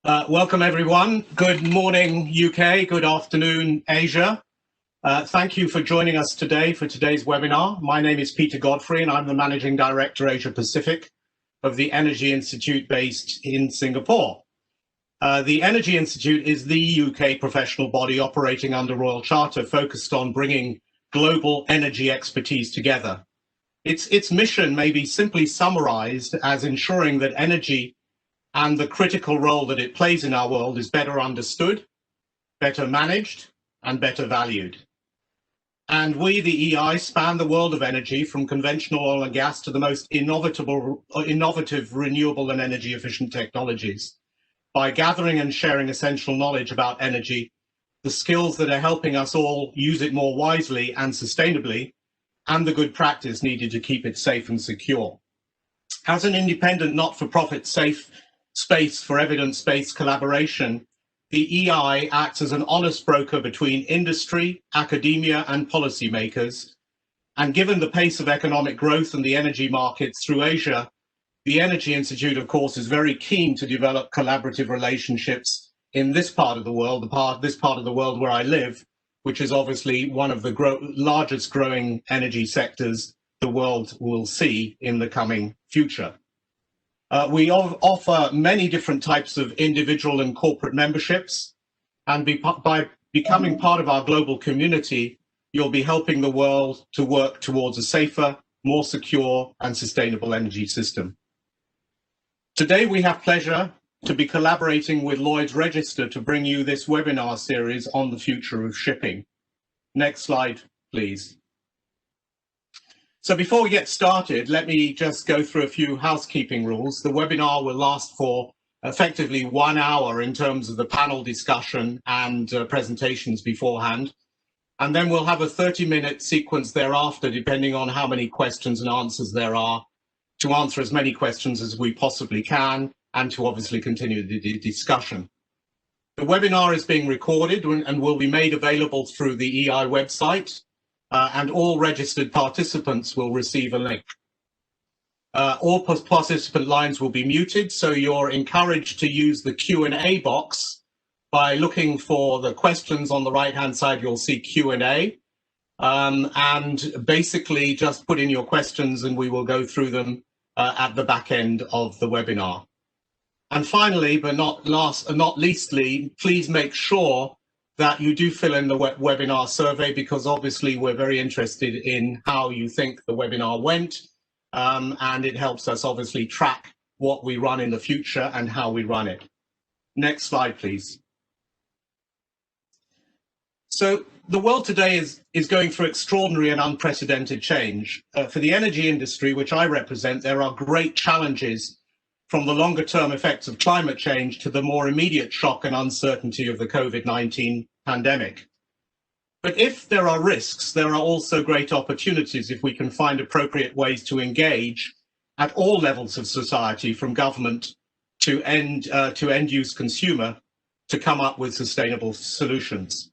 Welcome everyone. Good morning UK, good afternoon Asia. Thank you for joining us today for today's webinar. My name is Peter Godfrey and I'm the Managing Director Asia Pacific of the Energy Institute based in Singapore. The Energy Institute is the UK professional body operating under Royal Charter focused on bringing global energy expertise together. Its mission may be simply summarized as ensuring that energy and the critical role that it plays in our world is better understood, better managed, and better valued. And we, the EI, span the world of energy from conventional oil and gas to the most innovative renewable and energy efficient technologies by gathering and sharing essential knowledge about energy, the skills that are helping us all use it more wisely and sustainably, and the good practice needed to keep it safe and secure. As an independent, not-for-profit safe space for evidence-based collaboration, the EI acts as an honest broker between industry, academia, and policymakers. And given the pace of economic growth and the energy markets through Asia, the Energy Institute, of course, is very keen to develop collaborative relationships in this part of the world, this part of the world where I live, which is obviously one of the largest growing energy sectors the world will see in the coming future. We offer many different types of individual and corporate memberships, and by becoming part of our global community, you'll be helping the world to work towards a safer, more secure and sustainable energy system. Today we have pleasure to be collaborating with Lloyd's Register to bring you this webinar series on the future of shipping. Next slide, please. So before we get started, let me just go through a few housekeeping rules. The webinar will last for effectively 1 hour in terms of the panel discussion and presentations beforehand. And then we'll have a 30-minute sequence thereafter, depending on how many questions and answers there are, to answer as many questions as we possibly can and to obviously continue the discussion. The webinar is being recorded and will be made available through the EI website. And all registered participants will receive a link. All participant lines will be muted, so you're encouraged to use the Q&A box by looking for the questions on the right-hand side. You'll see Q&A, and basically just put in your questions and we will go through them at the back end of the webinar. And finally, but not leastly, please make sure that you do fill in the webinar survey, because obviously we're very interested in how you think the webinar went, and it helps us obviously track what we run in the future and how we run it. Next slide, please. So the world today is going through extraordinary and unprecedented change. For the energy industry, which I represent, there are great challenges, from the longer term effects of climate change to the more immediate shock and uncertainty of the COVID-19 pandemic. But if there are risks, there are also great opportunities if we can find appropriate ways to engage at all levels of society, from government to end-use consumer, to come up with sustainable solutions.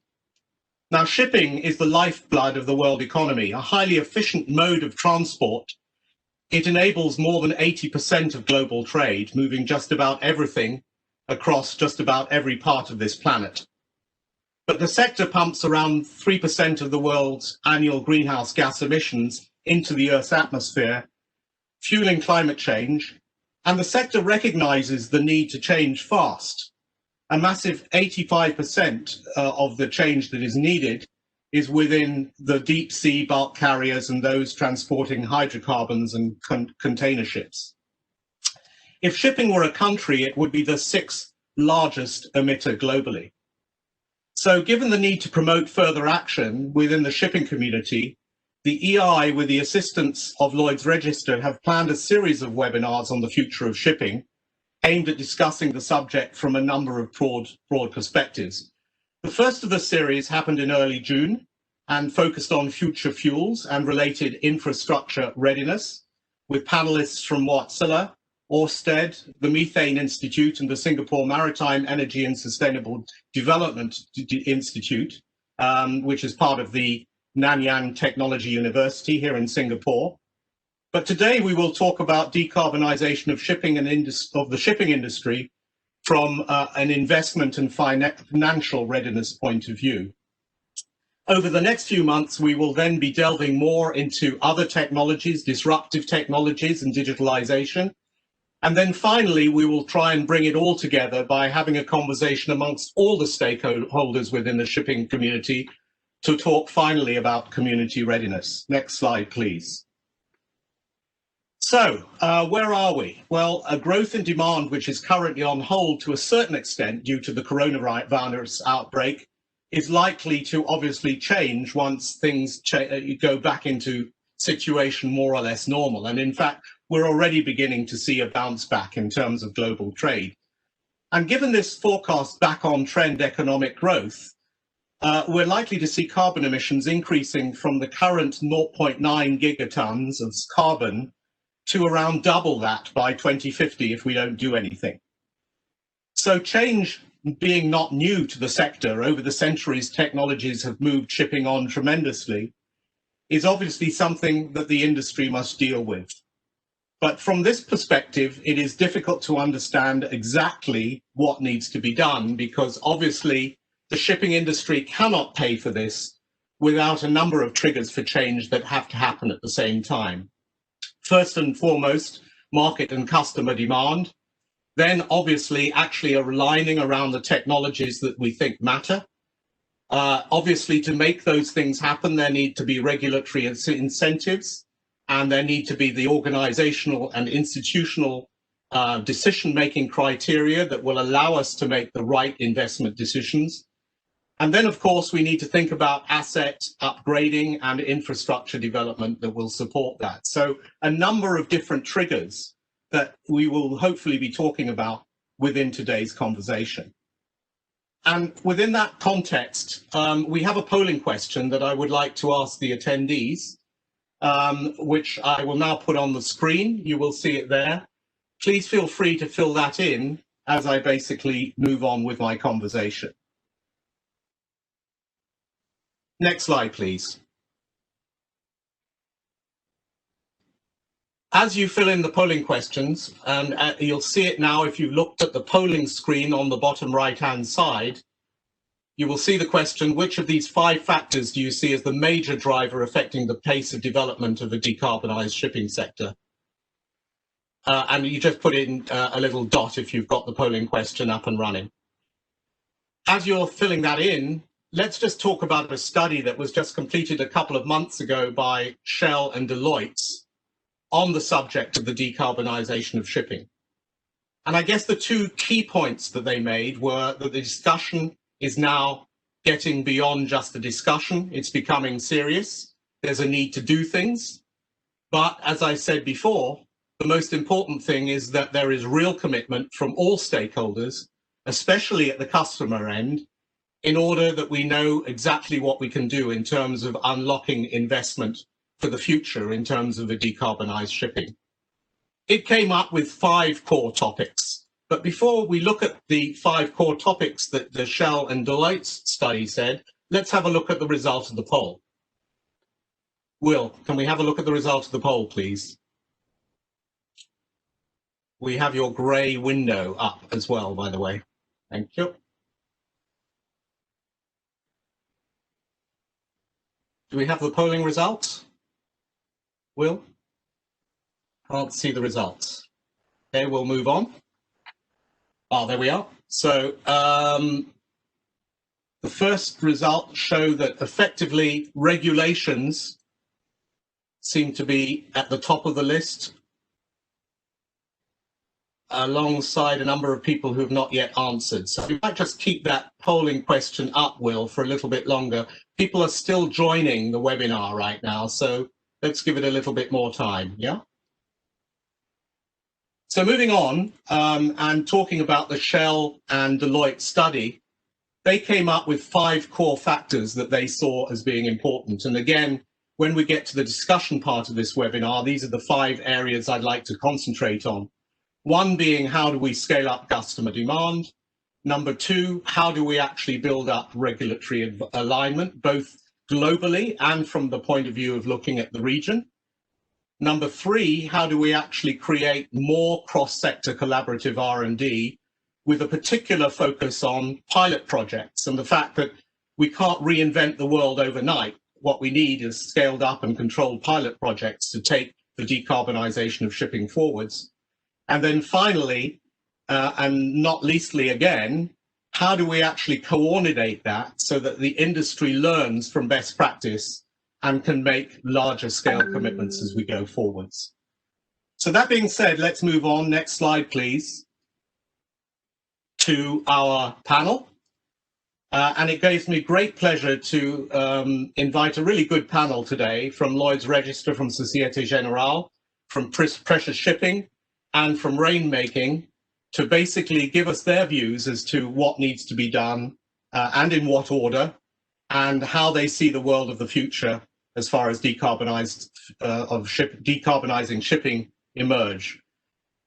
Now, shipping is the lifeblood of the world economy, a highly efficient mode of transport. It enables more than 80% of global trade, moving just about everything across just about every part of this planet. But the sector pumps around 3% of the world's annual greenhouse gas emissions into the Earth's atmosphere, fueling climate change, and the sector recognizes the need to change fast. A massive 85% of the change that is needed is within the deep sea bulk carriers and those transporting hydrocarbons and container ships. If shipping were a country, it would be the 6th largest emitter globally. So given the need to promote further action within the shipping community, the EI, with the assistance of Lloyd's Register, have planned a series of webinars on the future of shipping, aimed at discussing the subject from a number of broad perspectives. The first of the series happened in early June and focused on future fuels and related infrastructure readiness, with panelists from Wärtsilä, Ørsted, the Methane Institute, and the Singapore Maritime Energy and Sustainable Development Institute, which is part of the Nanyang Technology University here in Singapore. But today we will talk about decarbonisation of shipping and of the shipping industry from an investment and financial readiness point of view. Over the next few months, we will then be delving more into other technologies, disruptive technologies and digitalization. And then finally, we will try and bring it all together by having a conversation amongst all the stakeholders within the shipping community to talk finally about community readiness. Next slide, please. So, where are we? Well, a growth in demand, which is currently on hold to a certain extent due to the coronavirus outbreak, is likely to obviously change once things go back into situation more or less normal. And in fact, we're already beginning to see a bounce back in terms of global trade. And given this forecast back on trend economic growth, we're likely to see carbon emissions increasing from the current 0.9 gigatons of carbon to around double that by 2050 if we don't do anything. So change being not new to the sector, over the centuries technologies have moved shipping on tremendously, is obviously something that the industry must deal with. But from this perspective, it is difficult to understand exactly what needs to be done, because obviously the shipping industry cannot pay for this without a number of triggers for change that have to happen at the same time. First and foremost, market and customer demand. Then obviously actually aligning around the technologies that we think matter. Obviously to make those things happen, there need to be regulatory incentives, and there need to be the organizational and institutional decision-making criteria that will allow us to make the right investment decisions. And then, of course, we need to think about asset upgrading and infrastructure development that will support that. So a number of different triggers that we will hopefully be talking about within today's conversation. And within that context, we have a polling question that I would like to ask the attendees, which I will now put on the screen. You will see it there. Please feel free to fill that in as I basically move on with my conversation. Next slide, please. As you fill in the polling questions, and you'll see it now if you looked at the polling screen on the bottom right-hand side, you will see the question, which of these 5 factors do you see as the major driver affecting the pace of development of a decarbonised shipping sector? And you just put in a little dot if you've got the polling question up and running. As you're filling that in, let's just talk about a study that was just completed a couple of months ago by Shell and Deloitte on the subject of the decarbonisation of shipping. And I guess the 2 key points that they made were that the discussion is now getting beyond just a discussion. It's becoming serious. There's a need to do things. But as I said before, the most important thing is that there is real commitment from all stakeholders, especially at the customer end, in order that we know exactly what we can do in terms of unlocking investment for the future in terms of a decarbonised shipping. It came up with 5 core topics. But before we look at the 5 core topics that the Shell and Deloitte study said, let's have a look at the result of the poll. Will, can we have a look at the result of the poll, please? We have your grey window up as well, by the way. Thank you. Do we have the polling results? Will? Can't see the results. Okay, we'll move on. Oh, there we are. So the first results show that effectively regulations seem to be at the top of the list, alongside a number of people who have not yet answered. So we might just keep that polling question up, Will, for a little bit longer. People are still joining the webinar right now, so let's give it a little bit more time, yeah? So moving on and talking about the Shell and Deloitte study, they came up with 5 core factors that they saw as being important. And again, when we get to the discussion part of this webinar, these are the 5 areas I'd like to concentrate on. 1 being, how do we scale up customer demand? Number 2, how do we actually build up regulatory alignment, both globally and from the point of view of looking at the region? Number 3, how do we actually create more cross-sector collaborative R&D with a particular focus on pilot projects and the fact that we can't reinvent the world overnight. What we need is scaled up and controlled pilot projects to take the decarbonisation of shipping forwards. And then finally, and not leastly again, how do we actually coordinate that so that the industry learns from best practice and can make larger scale commitments as we go forwards? So that being said, let's move on. Next slide, please, to our panel. And it gives me great pleasure to invite a really good panel today from Lloyd's Register, from Societe Generale, from Precious Shipping, and from Rainmaking, to basically give us their views as to what needs to be done and in what order, and how they see the world of the future as far as decarbonising shipping emerge.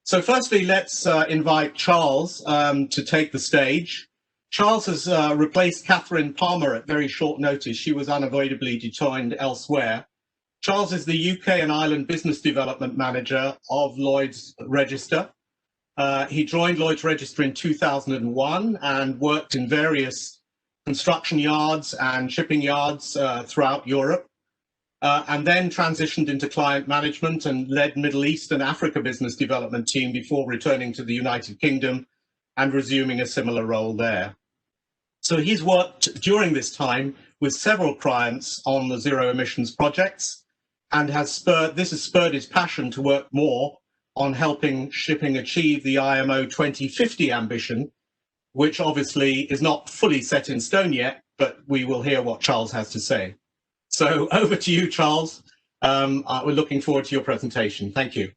So firstly, let's invite Charles to take the stage. Charles has replaced Catherine Palmer at very short notice. She was unavoidably detained elsewhere. Charles is the UK and Ireland Business Development Manager of Lloyd's Register. He joined Lloyd's Register in 2001 and worked in various construction yards and shipping yards throughout Europe, and then transitioned into client management and led Middle East and Africa business development team before returning to the United Kingdom and resuming a similar role there. So he's worked during this time with several clients on the zero emissions projects, and this has spurred his passion to work more on helping shipping achieve the IMO 2050 ambition, which obviously is not fully set in stone yet, but we will hear what Charles has to say. So over to you, Charles. We're looking forward to your presentation. Thank you.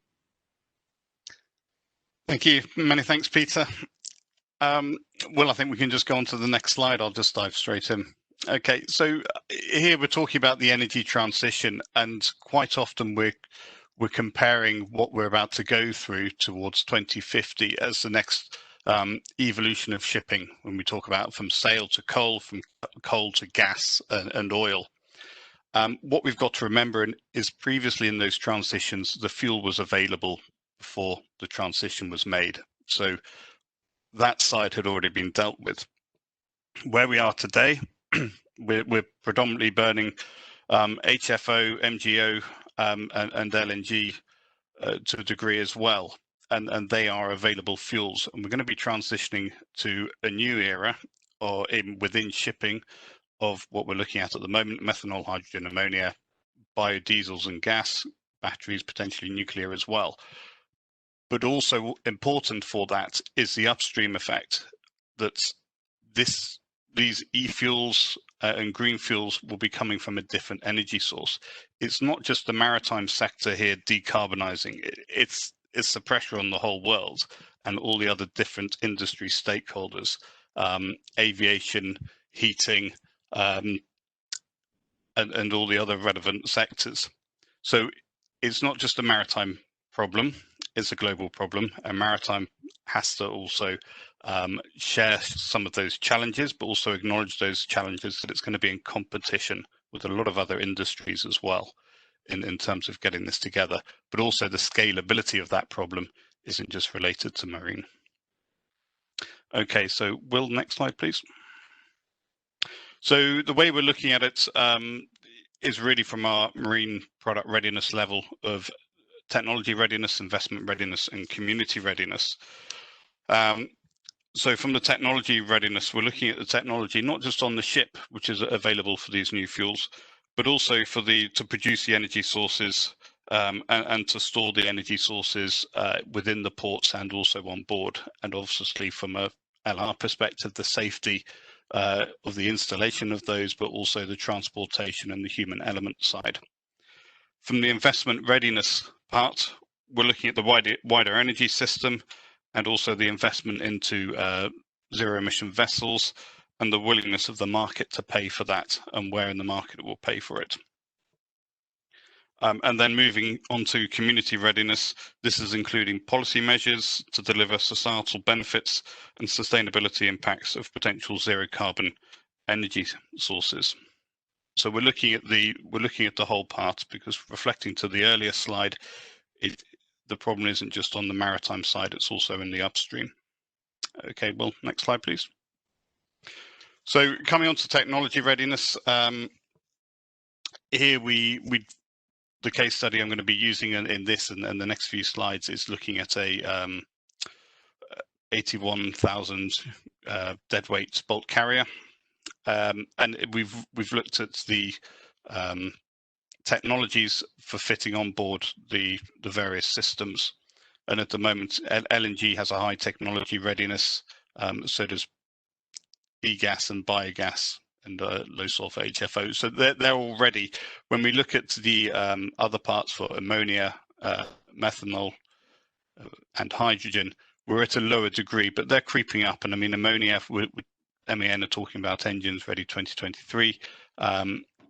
Thank you. Many thanks, Peter. Well, I think we can just go on to the next slide. I'll just dive straight in. Okay, so here we're talking about the energy transition, and quite often we're comparing what we're about to go through towards 2050 as the next evolution of shipping, when we talk about from sail to coal, from coal to gas and oil. What we've got to remember is previously in those transitions, the fuel was available before the transition was made. So that side had already been dealt with. Where we are today, we're predominantly burning HFO, MGO, and LNG to a degree as well, and they are available fuels. And we're going to be transitioning to a new era, or within shipping, of what we're looking at the moment: methanol, hydrogen, ammonia, biodiesels and gas, batteries, potentially nuclear as well. But also important for that is the upstream effect, that these e-fuels and green fuels will be coming from a different energy source. It's not just the maritime sector here decarbonising, it's the pressure on the whole world and all the other different industry stakeholders, aviation, heating, and all the other relevant sectors. So it's not just a maritime problem, it's a global problem, and maritime has to also share some of those challenges, but also acknowledge those challenges, that it's going to be in competition with a lot of other industries as well in terms of getting this together. But also the scalability of that problem isn't just related to marine. Okay, so Will, next slide, please. So the way we're looking at it is really from our marine product readiness level of technology readiness, investment readiness, and community readiness. So from the technology readiness, we're looking at the technology not just on the ship, which is available for these new fuels, but also for to produce the energy sources and to store the energy sources within the ports and also on board. And obviously from a LR perspective, the safety of the installation of those, but also the transportation and the human element side. From the investment readiness part, we're looking at the wider energy system, and also the investment into zero emission vessels and the willingness of the market to pay for that, and where in the market it will pay for it. And then moving on to community readiness, this is including policy measures to deliver societal benefits and sustainability impacts of potential zero carbon energy sources. So we're looking at the whole part, because reflecting to the earlier slide, the problem isn't just on the maritime side, it's also in the upstream. Okay, well, next slide, please. So coming on to technology readiness, here the case study I'm going to be using in this and the next few slides is looking at a 81,000 deadweight bulk carrier, and we've looked at the technologies for fitting on board the various systems. And at the moment, LNG has a high technology readiness, so does e-gas and biogas and low sulfur HFO. So they're all ready. When we look at the other parts for ammonia, methanol, and hydrogen, we're at a lower degree, but they're creeping up. And I mean, ammonia, MEN are talking about engines ready 2023.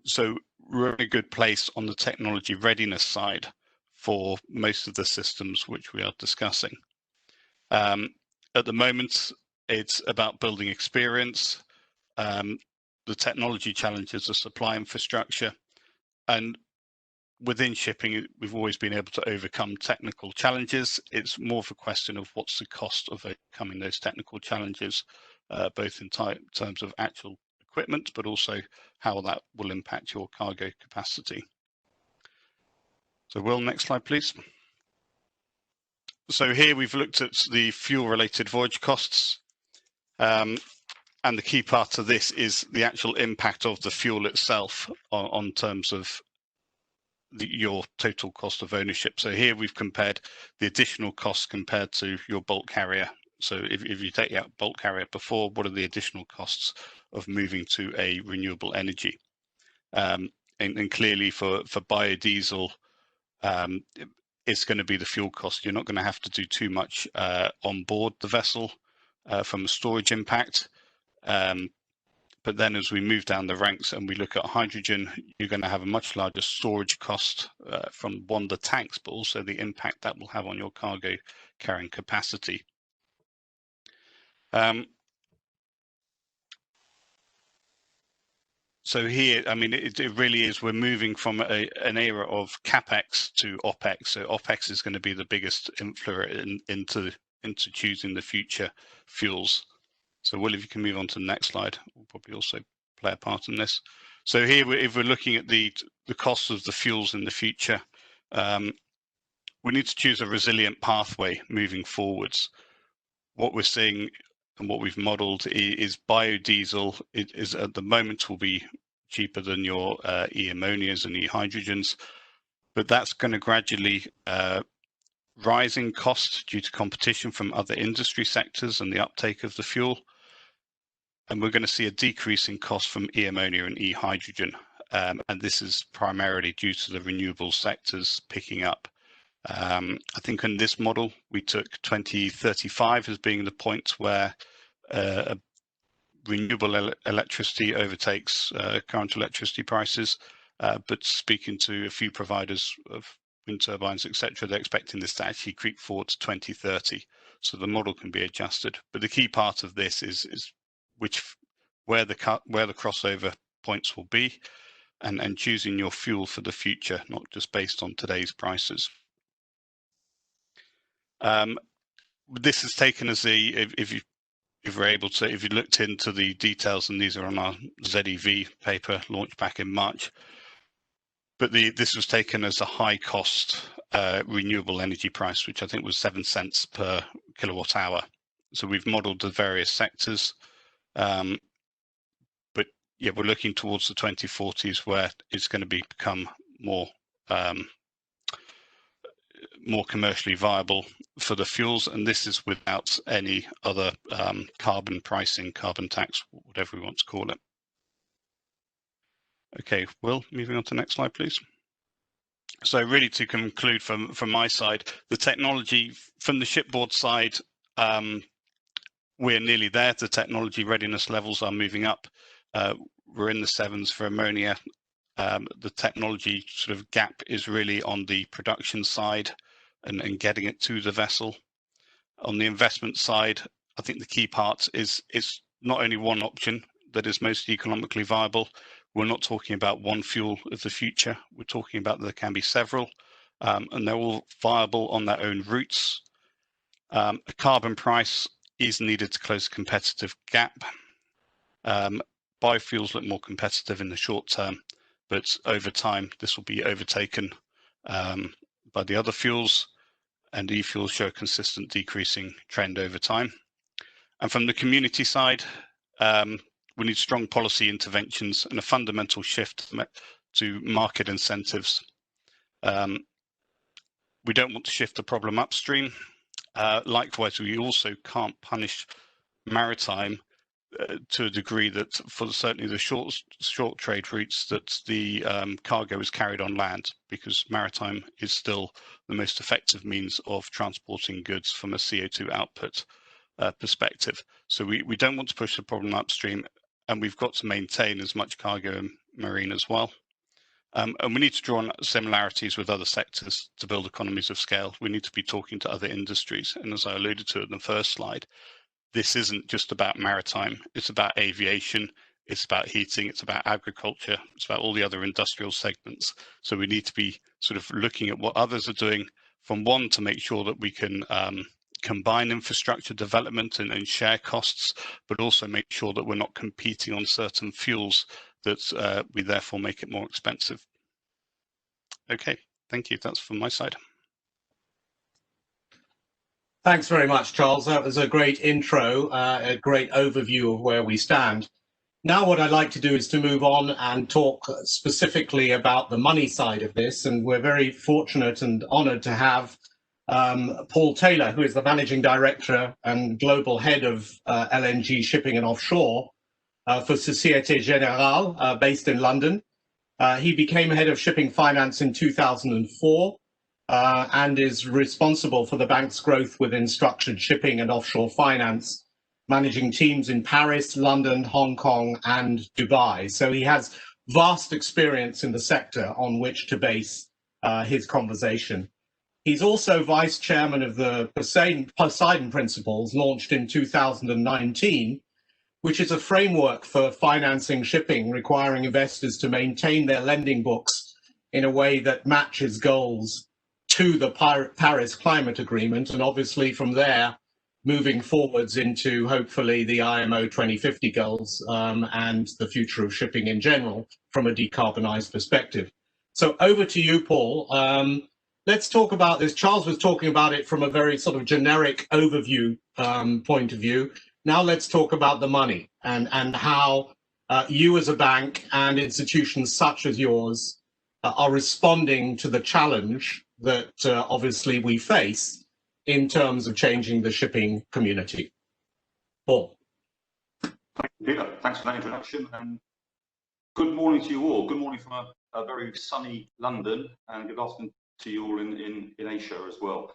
So we're in a good place on the technology readiness side for most of the systems which we are discussing. At the moment, it's about building experience. The technology challenges are supply infrastructure, and within shipping, we've always been able to overcome technical challenges. It's more of a question of what's the cost of overcoming those technical challenges, both in terms of actual equipment, but also how that will impact your cargo capacity. So Will, next slide, please. So here we've looked at the fuel-related voyage costs. And the key part of this is the actual impact of the fuel itself on terms of your total cost of ownership. So here we've compared the additional costs compared to your bulk carrier. So if you take out bulk carrier before, what are the additional costs of moving to a renewable energy? And clearly for biodiesel, it's going to be the fuel cost. You're not going to have to do too much on board the vessel from a storage impact. But then as we move down the ranks and we look at hydrogen, you're going to have a much larger storage cost from one, the tanks, but also the impact that will have on your cargo carrying capacity. So here, I mean, it really is, we're moving from an era of CapEx to OpEx. So OpEx is going to be the biggest influence into choosing the future fuels. So Will, if you can move on to the next slide, we'll probably also play a part in this. So here, if we're looking at the cost of the fuels in the future, we need to choose a resilient pathway moving forwards. What we're seeing and what we've modeled is biodiesel is at the moment will be cheaper than your e-ammonias and e-hydrogens, but that's going to gradually rise in cost due to competition from other industry sectors and the uptake of the fuel. And we're going to see a decrease in cost from e-ammonia and e-hydrogen. And this is primarily due to the renewable sectors picking up. I think in this model, we took 2035 as being the point where renewable electricity overtakes current electricity prices. But speaking to a few providers of wind turbines, etc., they're expecting this to actually creep forward to 2030. So the model can be adjusted. But the key part of this is where the crossover points will be, and choosing your fuel for the future, not just based on today's prices. This is taken as if you looked into the details, and these are on our ZEV paper launched back in March. But this was taken as a high cost renewable energy price, which I think was 7 cents per kilowatt hour. So we've modeled the various sectors. But yeah, we're looking towards the 2040s where it's going to become more commercially viable for the fuels, and this is without any other carbon pricing, carbon tax, whatever we want to call it. Okay, Will, moving on to the next slide, please. So really to conclude from my side, the technology from the shipboard side, we're nearly there. The technology readiness levels are moving up. We're in the 7s for ammonia. The technology sort of gap is really on the production side and getting it to the vessel. On the investment side, I think the key part is it's not only one option that is most economically viable. We're not talking about one fuel of the future. We're talking about there can be several, and they're all viable on their own routes. A carbon price is needed to close a competitive gap. Biofuels look more competitive in the short term, but over time this will be overtaken by the other fuels, and e-fuels show a consistent decreasing trend over time. And from the community side, we need strong policy interventions and a fundamental shift to market incentives. We don't want to shift the problem upstream. Likewise, we also can't punish maritime to a degree that for certainly the short trade routes that the cargo is carried on land, because maritime is still the most effective means of transporting goods from a CO2 output perspective. So we don't want to push the problem upstream, and we've got to maintain as much cargo and marine as well. And we need to draw on similarities with other sectors to build economies of scale. We need to be talking to other industries. And as I alluded to in the first slide, this isn't just about maritime, it's about aviation, it's about heating, it's about agriculture, it's about all the other industrial segments. So we need to be sort of looking at what others are doing, from one, to make sure that we can combine infrastructure development and share costs, but also make sure that we're not competing on certain fuels that we therefore make it more expensive. Okay, thank you. That's from my side. Thanks very much, Charles. That was a great intro, a great overview of where we stand. Now what I'd like to do is to move on and talk specifically about the money side of this. And we're very fortunate and honoured to have Paul Taylor, who is the Managing Director and Global Head of LNG Shipping and Offshore for Société Générale, based in London. He became Head of Shipping Finance in 2004 and is responsible for the bank's growth within structured shipping and offshore finance, managing teams in Paris, London, Hong Kong, and Dubai. So he has vast experience in the sector on which to base his conversation. He's also Vice Chairman of the Poseidon Principles, launched in 2019, which is a framework for financing shipping, requiring investors to maintain their lending books in a way that matches goals to the Paris Climate Agreement, and obviously from there, moving forwards into hopefully the IMO 2050 goals and the future of shipping in general from a decarbonised perspective. So over to you, Paul. Let's talk about this. Charles was talking about it from a very sort of generic overview point of view. Now let's talk about the money and how you as a bank and institutions such as yours are responding to the challenge that obviously we face in terms of changing the shipping community. Paul. Thank you, Peter. Thanks for that introduction. And good morning to you all. Good morning from a very sunny London, and good afternoon to you all in Asia as well.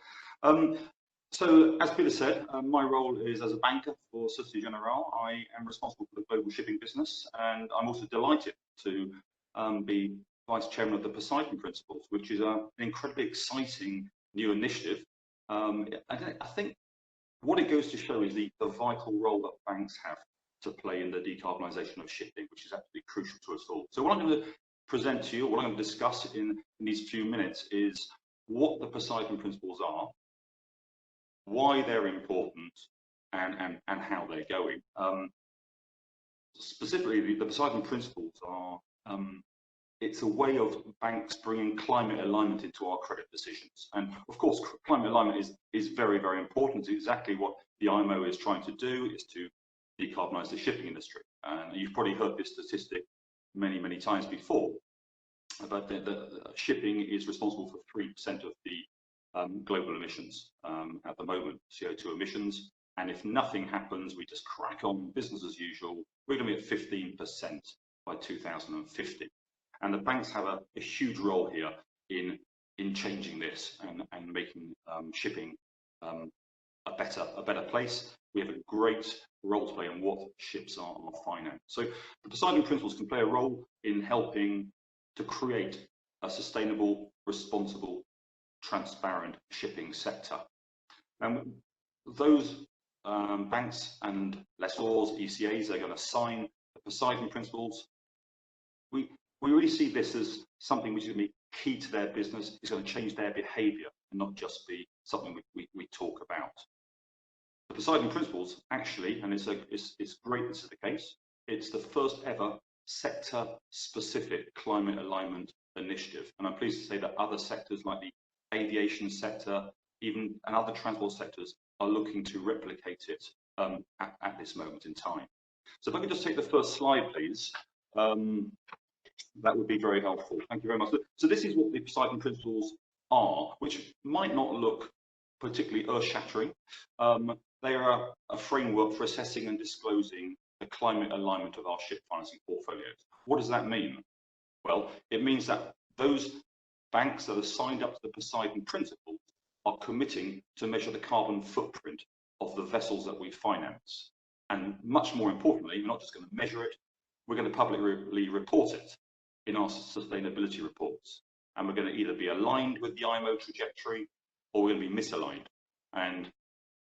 So, as Peter said, my role is as a banker for Société Générale. I am responsible for the global shipping business, and I'm also delighted to be Vice Chairman of the Poseidon Principles, which is an incredibly exciting new initiative. I think what it goes to show is the vital role that banks have to play in the decarbonisation of shipping, which is absolutely crucial to us all. So what I'm going to present to you, what I'm going to discuss in these few minutes, is what the Poseidon Principles are, why they're important, and how they're going. Specifically, the Poseidon Principles are it's a way of banks bringing climate alignment into our credit decisions. And of course, climate alignment is very, very important. It's exactly what the IMO is trying to do, is to decarbonise the shipping industry. And you've probably heard this statistic many, many times before. But the shipping is responsible for 3% of the global emissions at the moment, CO2 emissions. And if nothing happens, we just crack on business as usual, we're going to be at 15% by 2050. And the banks have a huge role here in changing this and making shipping a better place. We have a great role to play in what ships are financed. So the Poseidon Principles can play a role in helping to create a sustainable, responsible, transparent shipping sector. And those banks and lessors, ECAs, are going to sign the Poseidon Principles. We really see this as something which is going to be key to their business. It's going to change their behaviour and not just be something we talk about. The Poseidon Principles actually, and it's great this is the case, it's the first ever sector-specific climate alignment initiative. And I'm pleased to say that other sectors like the aviation sector, even and other transport sectors are looking to replicate it at this moment in time. So if I could just take the first slide, please, that would be very helpful. Thank you very much. So this is what the Poseidon Principles are, which might not look particularly earth-shattering. They are a framework for assessing and disclosing the climate alignment of our ship financing portfolios. What does that mean? Well, it means that those banks that are signed up to the Poseidon Principles are committing to measure the carbon footprint of the vessels that we finance. And much more importantly, we're not just going to measure it, we're going to publicly report it in our sustainability reports. And we're going to either be aligned with the IMO trajectory or we're going to be misaligned. And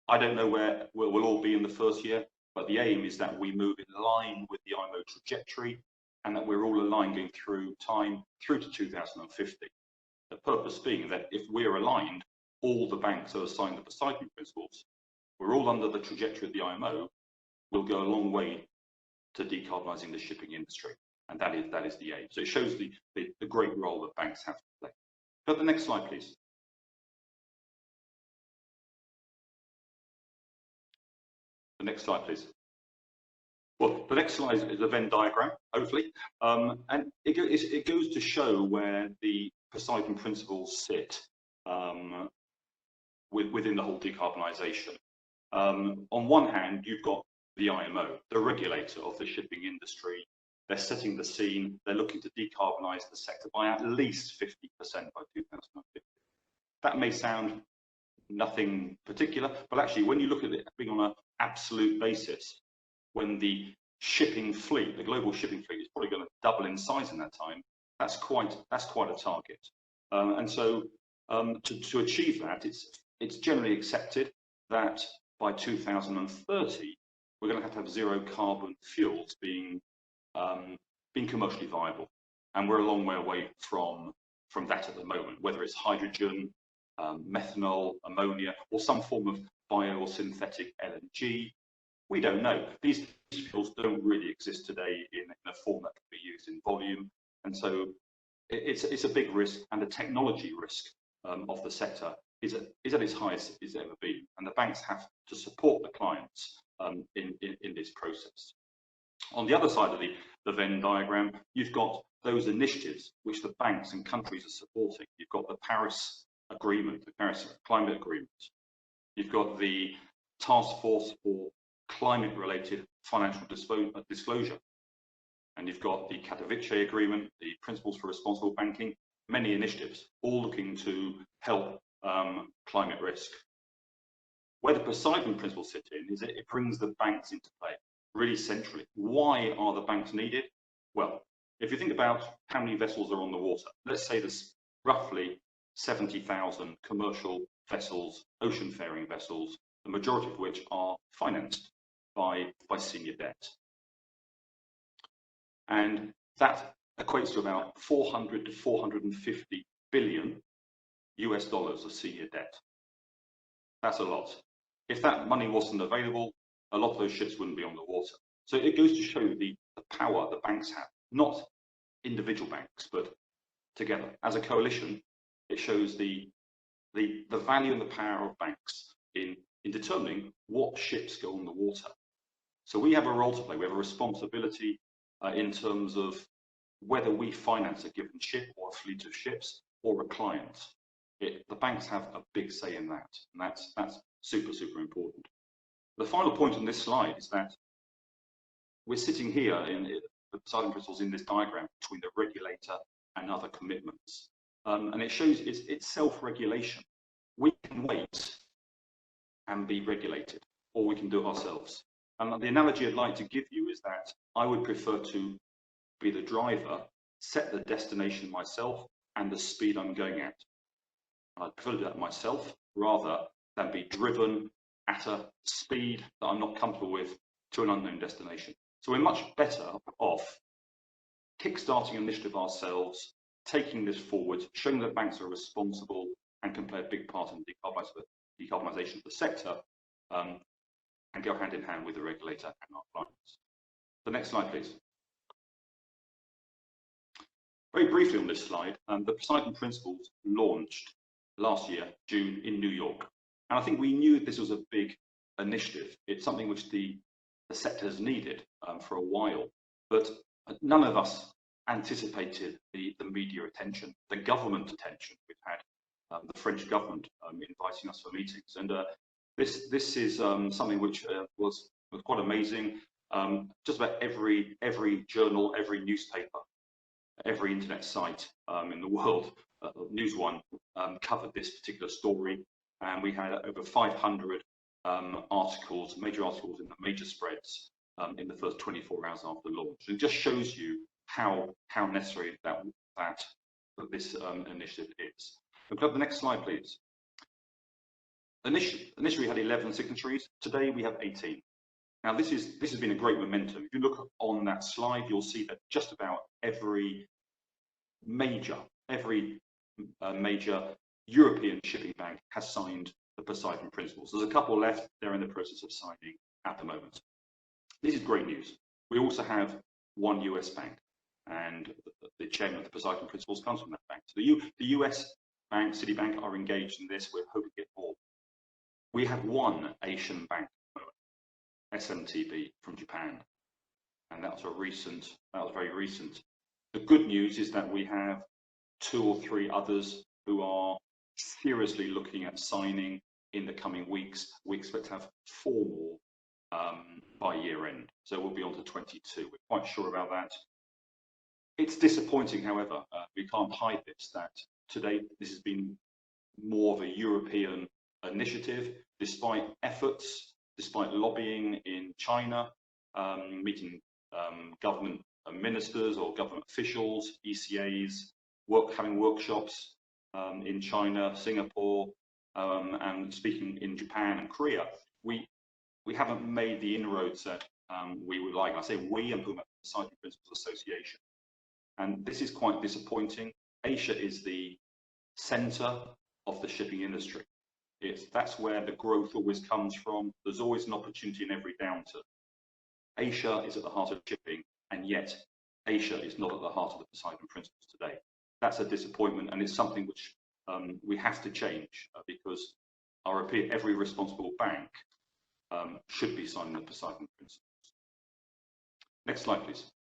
I don't know where we'll all be in the first year, but the aim is that we move in line with the IMO trajectory and that we're all aligned going through time through to 2050. The purpose being that if we're aligned, all the banks that are signed the Poseidon Principles, we're all under the trajectory of the IMO, will go a long way to decarbonising the shipping industry. And that is the aim. So it shows the great role that banks have to play. Go to the next slide, please. The next slide, please. Well, the next slide is a Venn diagram, hopefully, and it goes to show where the Poseidon Principles sit within the whole decarbonisation. On one hand, you've got the IMO, the regulator of the shipping industry. They're setting the scene. They're looking to decarbonise the sector by at least 50% by 2050. That may sound nothing particular, but actually, when you look at it being on an absolute basis, when the shipping fleet, the global shipping fleet, is probably going to double in size in that time, that's quite a target. And so, to achieve that, it's generally accepted that by 2030, we're going to have zero carbon fuels being commercially viable, and we're a long way away from that at the moment. Whether it's hydrogen, methanol, ammonia, or some form of bio or synthetic LNG, we don't know. These fuels don't really exist today in a form that can be used in volume, and so it's a big risk, and the technology risk of the sector is at its highest it's ever been, and the banks have to support the clients in this process. On the other side of the Venn diagram, you've got those initiatives which the banks and countries are supporting. You've got the Paris Agreement, the Paris Climate Agreement. You've got the Task Force for Climate-Related Financial Disclosure. And you've got the Katowice Agreement, the Principles for Responsible Banking, many initiatives, all looking to help climate risk. Where the Poseidon Principles sit in is it brings the banks into play, really centrally. Why are the banks needed? Well, if you think about how many vessels are on the water, let's say there's roughly 70,000 commercial vessels, ocean-faring vessels, the majority of which are financed by senior debt. And that equates to about 400 to 450 billion US dollars of senior debt. That's a lot. If that money wasn't available, a lot of those ships wouldn't be on the water. So it goes to show the power that banks have, not individual banks, but together. As a coalition, it shows the value and the power of banks in determining what ships go on the water. So we have a role to play. We have a responsibility in terms of whether we finance a given ship or a fleet of ships or a client. The banks have a big say in that, and that's super, super important. The final point on this slide is that we're sitting here in the Poseidon Principles in this diagram between the regulator and other commitments. And it shows it's self-regulation. We can wait and be regulated, or we can do it ourselves. And the analogy I'd like to give you is that I would prefer to be the driver, set the destination myself and the speed I'm going at. I'd prefer to do that myself rather than be driven at a speed that I'm not comfortable with to an unknown destination. So we're much better off kickstarting an initiative ourselves, taking this forward, showing that banks are responsible and can play a big part in decarbonisation of the sector, and go hand in hand with the regulator and our clients. The next slide, please. Very briefly on this slide, the Poseidon Principles launched last year, June, in New York. And I think we knew this was a big initiative. It's something which the sector has needed for a while, but none of us anticipated the media attention, the government attention. We've had the French government inviting us for meetings, and this is something which was quite amazing. Just about every journal, every newspaper, every internet site in the world, News One, covered this particular story, and we had over 500 articles, major articles in the major spreads in the first 24 hours after launch. It just shows you how necessary that this initiative is. Look at the next slide, please. Initially we had 11 signatories. Today we have 18. Now this has been a great momentum. If you look on that slide, you'll see that just about every major European shipping bank has signed the Poseidon Principles. There's a couple left. They're in the process of signing at the moment. This is great news. We also have one US bank, and the chairman of the Poseidon Principles comes from that bank. So the US bank, Citibank, are engaged in this. We're hoping to get more. We have one Asian bank, SMTB from Japan, and that was very recent. The good news is that we have 2 or 3 others who are seriously looking at signing in the coming weeks. We expect to have 4 more by year end, so we'll be on to 22. We're quite sure about that. It's disappointing, however, we can't hide this, that today this has been more of a European initiative, despite efforts, despite lobbying in China, meeting government ministers or government officials, ECAs, having workshops in China, Singapore, and speaking in Japan and Korea. We haven't made the inroads that we would like. I say we, I'm talking about the Poseidon Principles Association. And this is quite disappointing. Asia is the center of the shipping industry. That's where the growth always comes from. There's always an opportunity in every downturn. Asia is at the heart of shipping, and yet Asia is not at the heart of the Poseidon Principles today. That's a disappointment, and it's something which we have to change because every responsible bank should be signing the Poseidon Principles. Next slide, please.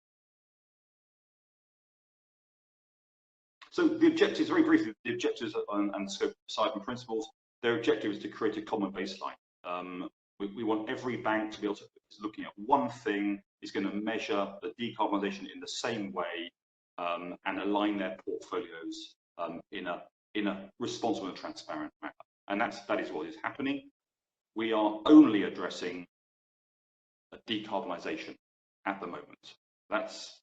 So the objectives, very briefly, the objectives and scope of Poseidon Principles, their objective is to create a common baseline. We want every bank to be able to, looking at one thing, is going to measure the decarbonisation in the same way and align their portfolios in a responsible and transparent manner. And that is what is happening. We are only addressing decarbonisation at the moment. That's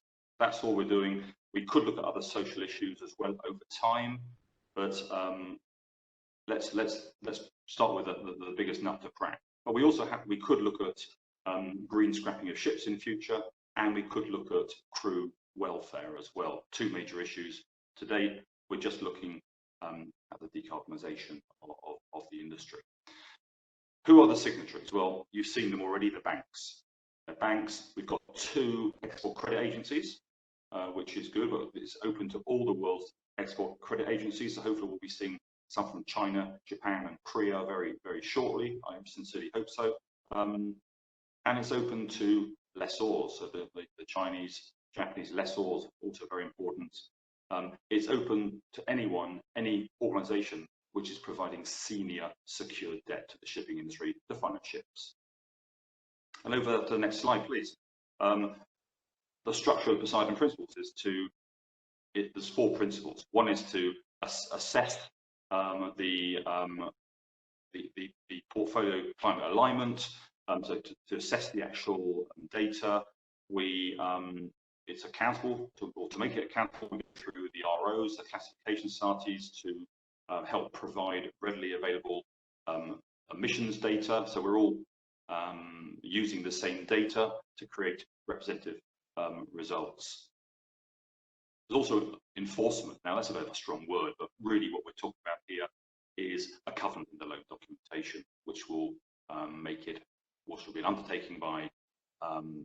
all we're doing. We could look at other social issues as well over time, but let's start with the biggest nut to crack. But we could look at green scrapping of ships in future, and we could look at crew welfare as well. 2 major issues. Today, we're just looking at the decarbonisation of the industry. Who are the signatories? Well, you've seen them already, the banks. The banks, we've got 2 export credit agencies, which is good, but it's open to all the world's export credit agencies. So hopefully we'll be seeing some from China, Japan, and Korea very, very shortly. I sincerely hope so. And it's open to lessors, so the Chinese, Japanese lessors, also very important. It's open to anyone, any organisation which is providing senior secured debt to the shipping industry to finance ships. And over to the next slide, please. The structure of the Poseidon Principles is there's 4 principles. One is to assess the portfolio climate alignment, so to assess the actual data. It's accountable, to make it accountable through the ROs, the classification societies, to help provide readily available emissions data. So we're all using the same data to create representative results. There's also enforcement. Now that's a bit of a strong word, but really what we're talking about here is a covenant in the loan documentation, which will make it or should be an undertaking by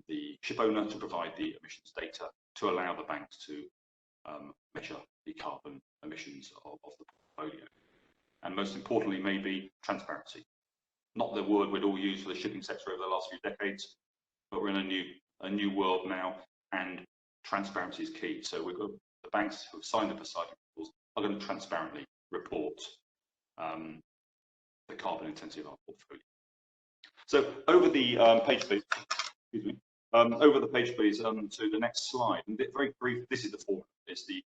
the ship owner to provide the emissions data to allow the banks to measure the carbon emissions of the portfolio. And most importantly, maybe transparency. Not the word we'd all use for the shipping sector over the last few decades, but we're in a new world now, and transparency is key. So we've got the banks who have signed the Poseidon Principles are going to transparently report the carbon intensity of our portfolio. So over the page, please. Excuse me. Over the page, please, to the next slide. And very brief. This is the formula. It's the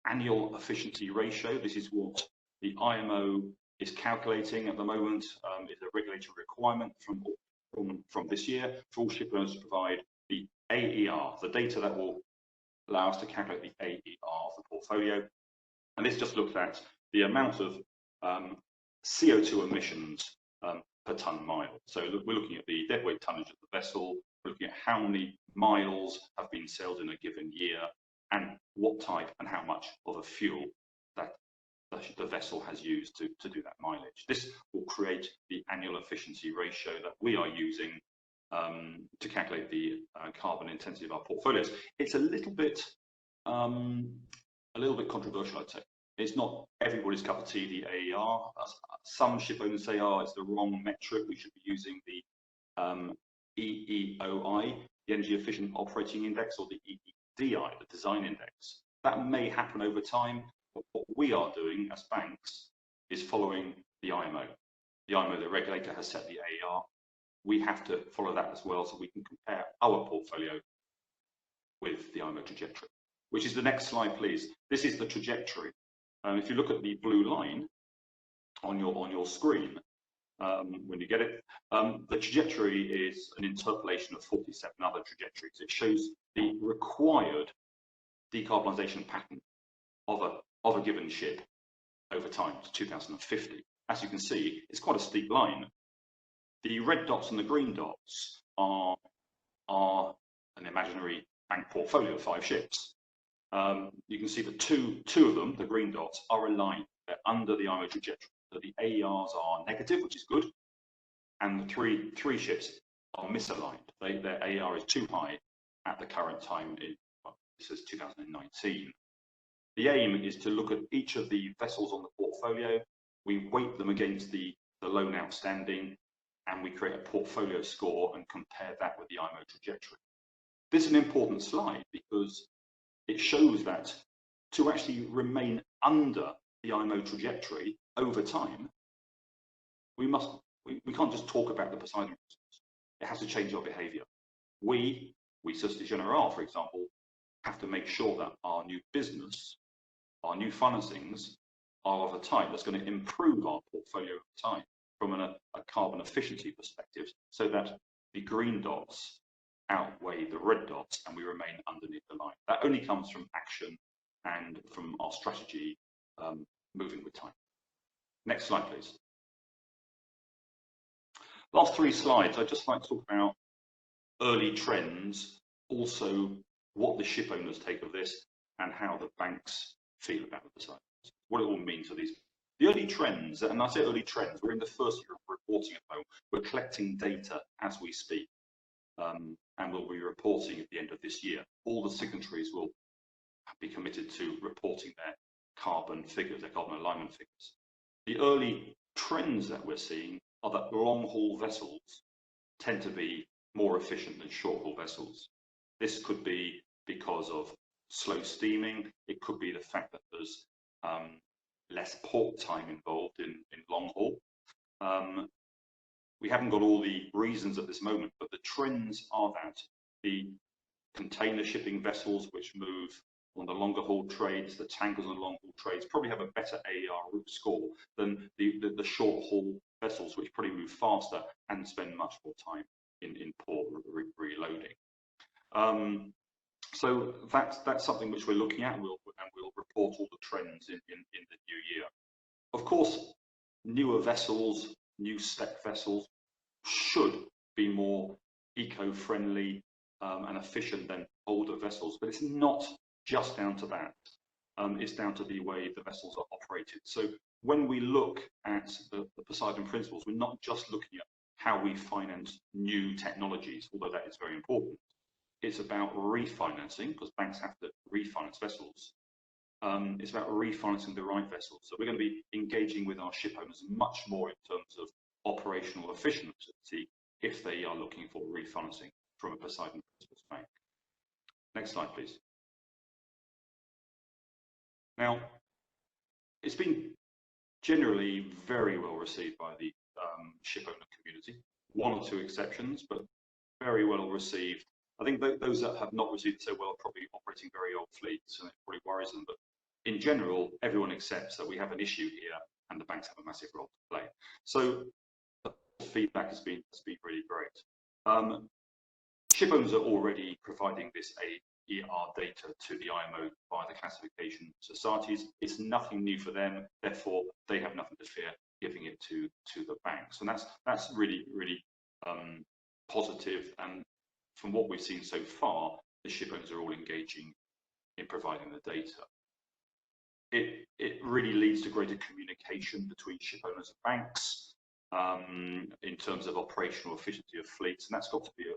annual efficiency ratio. This is what the IMO is calculating at the moment. It's a regulatory requirement from this year for all ship owners to provide the AER, the data that will allow us to calculate the AER of the portfolio. And this just looks at the amount of CO2 emissions per ton mile. So we're looking at the deadweight tonnage of the vessel, we're looking at how many miles have been sailed in a given year, and what type and how much of a fuel that the vessel has used to do that mileage. This will create the annual efficiency ratio that we are using to calculate the carbon intensity of our portfolios. It's a little bit controversial, I'd say. It's not everybody's cup of tea, the AER. Some ship owners say, oh, it's the wrong metric. We should be using the EEOI, the Energy Efficient Operating Index, or the EEDI, the Design Index. That may happen over time, but what we are doing as banks is following the IMO. The IMO, the regulator, has set the AER. We have to follow that as well, so we can compare our portfolio with the IMO trajectory, which is the next slide, please. This is the trajectory. If you look at the blue line on your screen, when you get it, the trajectory is an interpolation of 47 other trajectories. It shows the required decarbonisation pattern of a given ship over time to 2050. As you can see, it's quite a steep line. The red dots and the green dots are an imaginary bank portfolio of 5 ships. You can see that two of them, the green dots, are aligned. They're under the IMO trajectory. So the AERs are negative, which is good, and the three ships are misaligned. Their AER is too high at the current time. This is 2019. The aim is to look at each of the vessels on the portfolio. We weight them against the loan outstanding, and we create a portfolio score and compare that with the IMO trajectory. This is an important slide because it shows that to actually remain under the IMO trajectory over time, we can't just talk about the Poseidon Principles. It has to change our behaviour. We Société Générale, for example, have to make sure that our new business, our new financings are of a type that's going to improve our portfolio over time from a carbon efficiency perspective, so that the green dots outweigh the red dots and we remain underneath the line. That only comes from action and from our strategy moving with time. Next slide, please. Last 3 slides, I'd just like to talk about early trends, also what the ship owners take of this and how the banks feel about the Poseidon, what it all means for these. The early trends, and I say early trends, we're in the first year of reporting at the moment. We're collecting data as we speak. And we'll be reporting at the end of this year. All the signatories will be committed to reporting their carbon figures, their carbon alignment figures. The early trends that we're seeing are that long-haul vessels tend to be more efficient than short-haul vessels. This could be because of slow steaming. It could be the fact that there's less port time involved in long-haul. We haven't got all the reasons at this moment, but the trends are that the container shipping vessels, which move on the longer haul trades, the tankers on the long haul trades, probably have a better AER route score than the short haul vessels, which probably move faster and spend much more time in port reloading. So that's something which we're looking at, and we'll report all the trends in the new year. Of course, newer vessels, new spec vessels should be more eco-friendly and efficient than older vessels, but it's not just down to that. It's down to the way the vessels are operated. So when we look at the Poseidon Principles, we're not just looking at how we finance new technologies, although that is very important. It's about refinancing, because banks have to refinance vessels. It's about refinancing the right vessels. So we're going to be engaging with our ship owners much more in terms of operational efficiency if they are looking for refinancing from a Poseidon Principles bank. Next slide, please. Now, it's been generally very well received by the ship owner community. One or two exceptions, but very well received. I think those that have not received it so well are probably operating very old fleets, and it probably worries them. But in general, everyone accepts that we have an issue here, and the banks have a massive role to play. So the feedback has been really great. Ship owners are already providing this AER data to the IMO via the classification societies. It's nothing new for them, therefore they have nothing to fear giving it to the banks, and that's really positive. And from what we've seen so far, the ship owners are all engaging in providing the data. It really leads to greater communication between ship owners and banks in terms of operational efficiency of fleets, and that's got to be a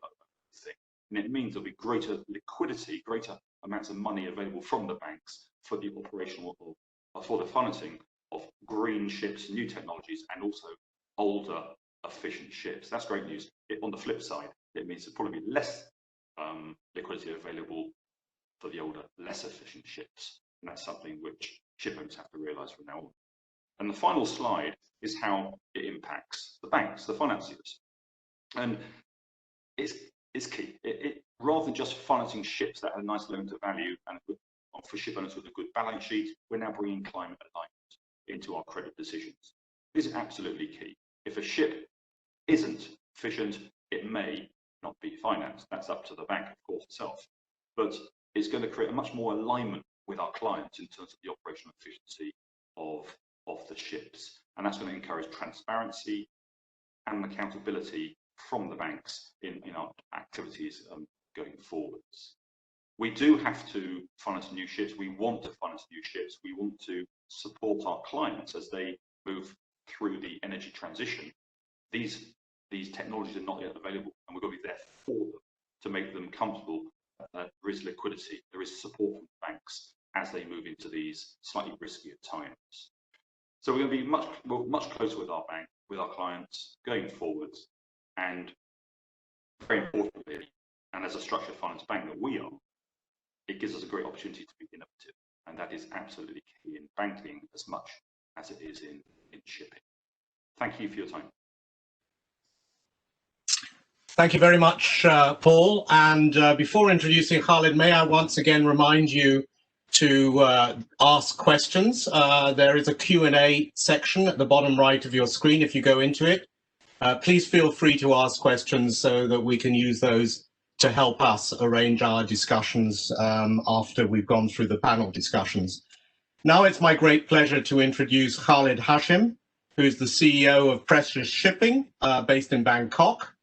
thing. And it means there'll be greater liquidity, greater amounts of money available from the banks for the operational or for the financing of green ships, new technologies, and also older efficient ships. That's great news. On the flip side, it means there'll probably be less liquidity available for the older, less efficient ships. And that's something which ship owners have to realise from now on. And the final slide is how it impacts the banks, the financiers. And it's key. Rather than just financing ships that have a nice loan to value and for ship owners with a good balance sheet, we're now bringing climate alignment into our credit decisions. This is absolutely key. If a ship isn't efficient, it may not be financed. That's up to the bank, of course, itself. But it's going to create a much more alignment with our clients in terms of the operational efficiency of the ships. And that's going to encourage transparency and accountability from the banks in our activities going forwards. We do have to finance new ships. We want to finance new ships. We want to support our clients as they move through the energy transition. These technologies are not yet available, and we've got to be there for them to make them comfortable. There is liquidity, there is support from the banks as they move into these slightly riskier times. So we're going to be much closer with our bank, with our clients going forwards, and very importantly, and as a structured finance bank that we are, it gives us a great opportunity to be innovative, and that is absolutely key in banking as much as it is in shipping. Thank you for your time. Thank you very much, Paul. And before introducing Khalid, may I once again remind you to ask questions. There is a Q&A section at the bottom right of your screen if you go into it. Please feel free to ask questions so that we can use those to help us arrange our discussions after we've gone through the panel discussions. Now it's my great pleasure to introduce Khalid Hashim, who is the CEO of Precious Shipping, based in Bangkok.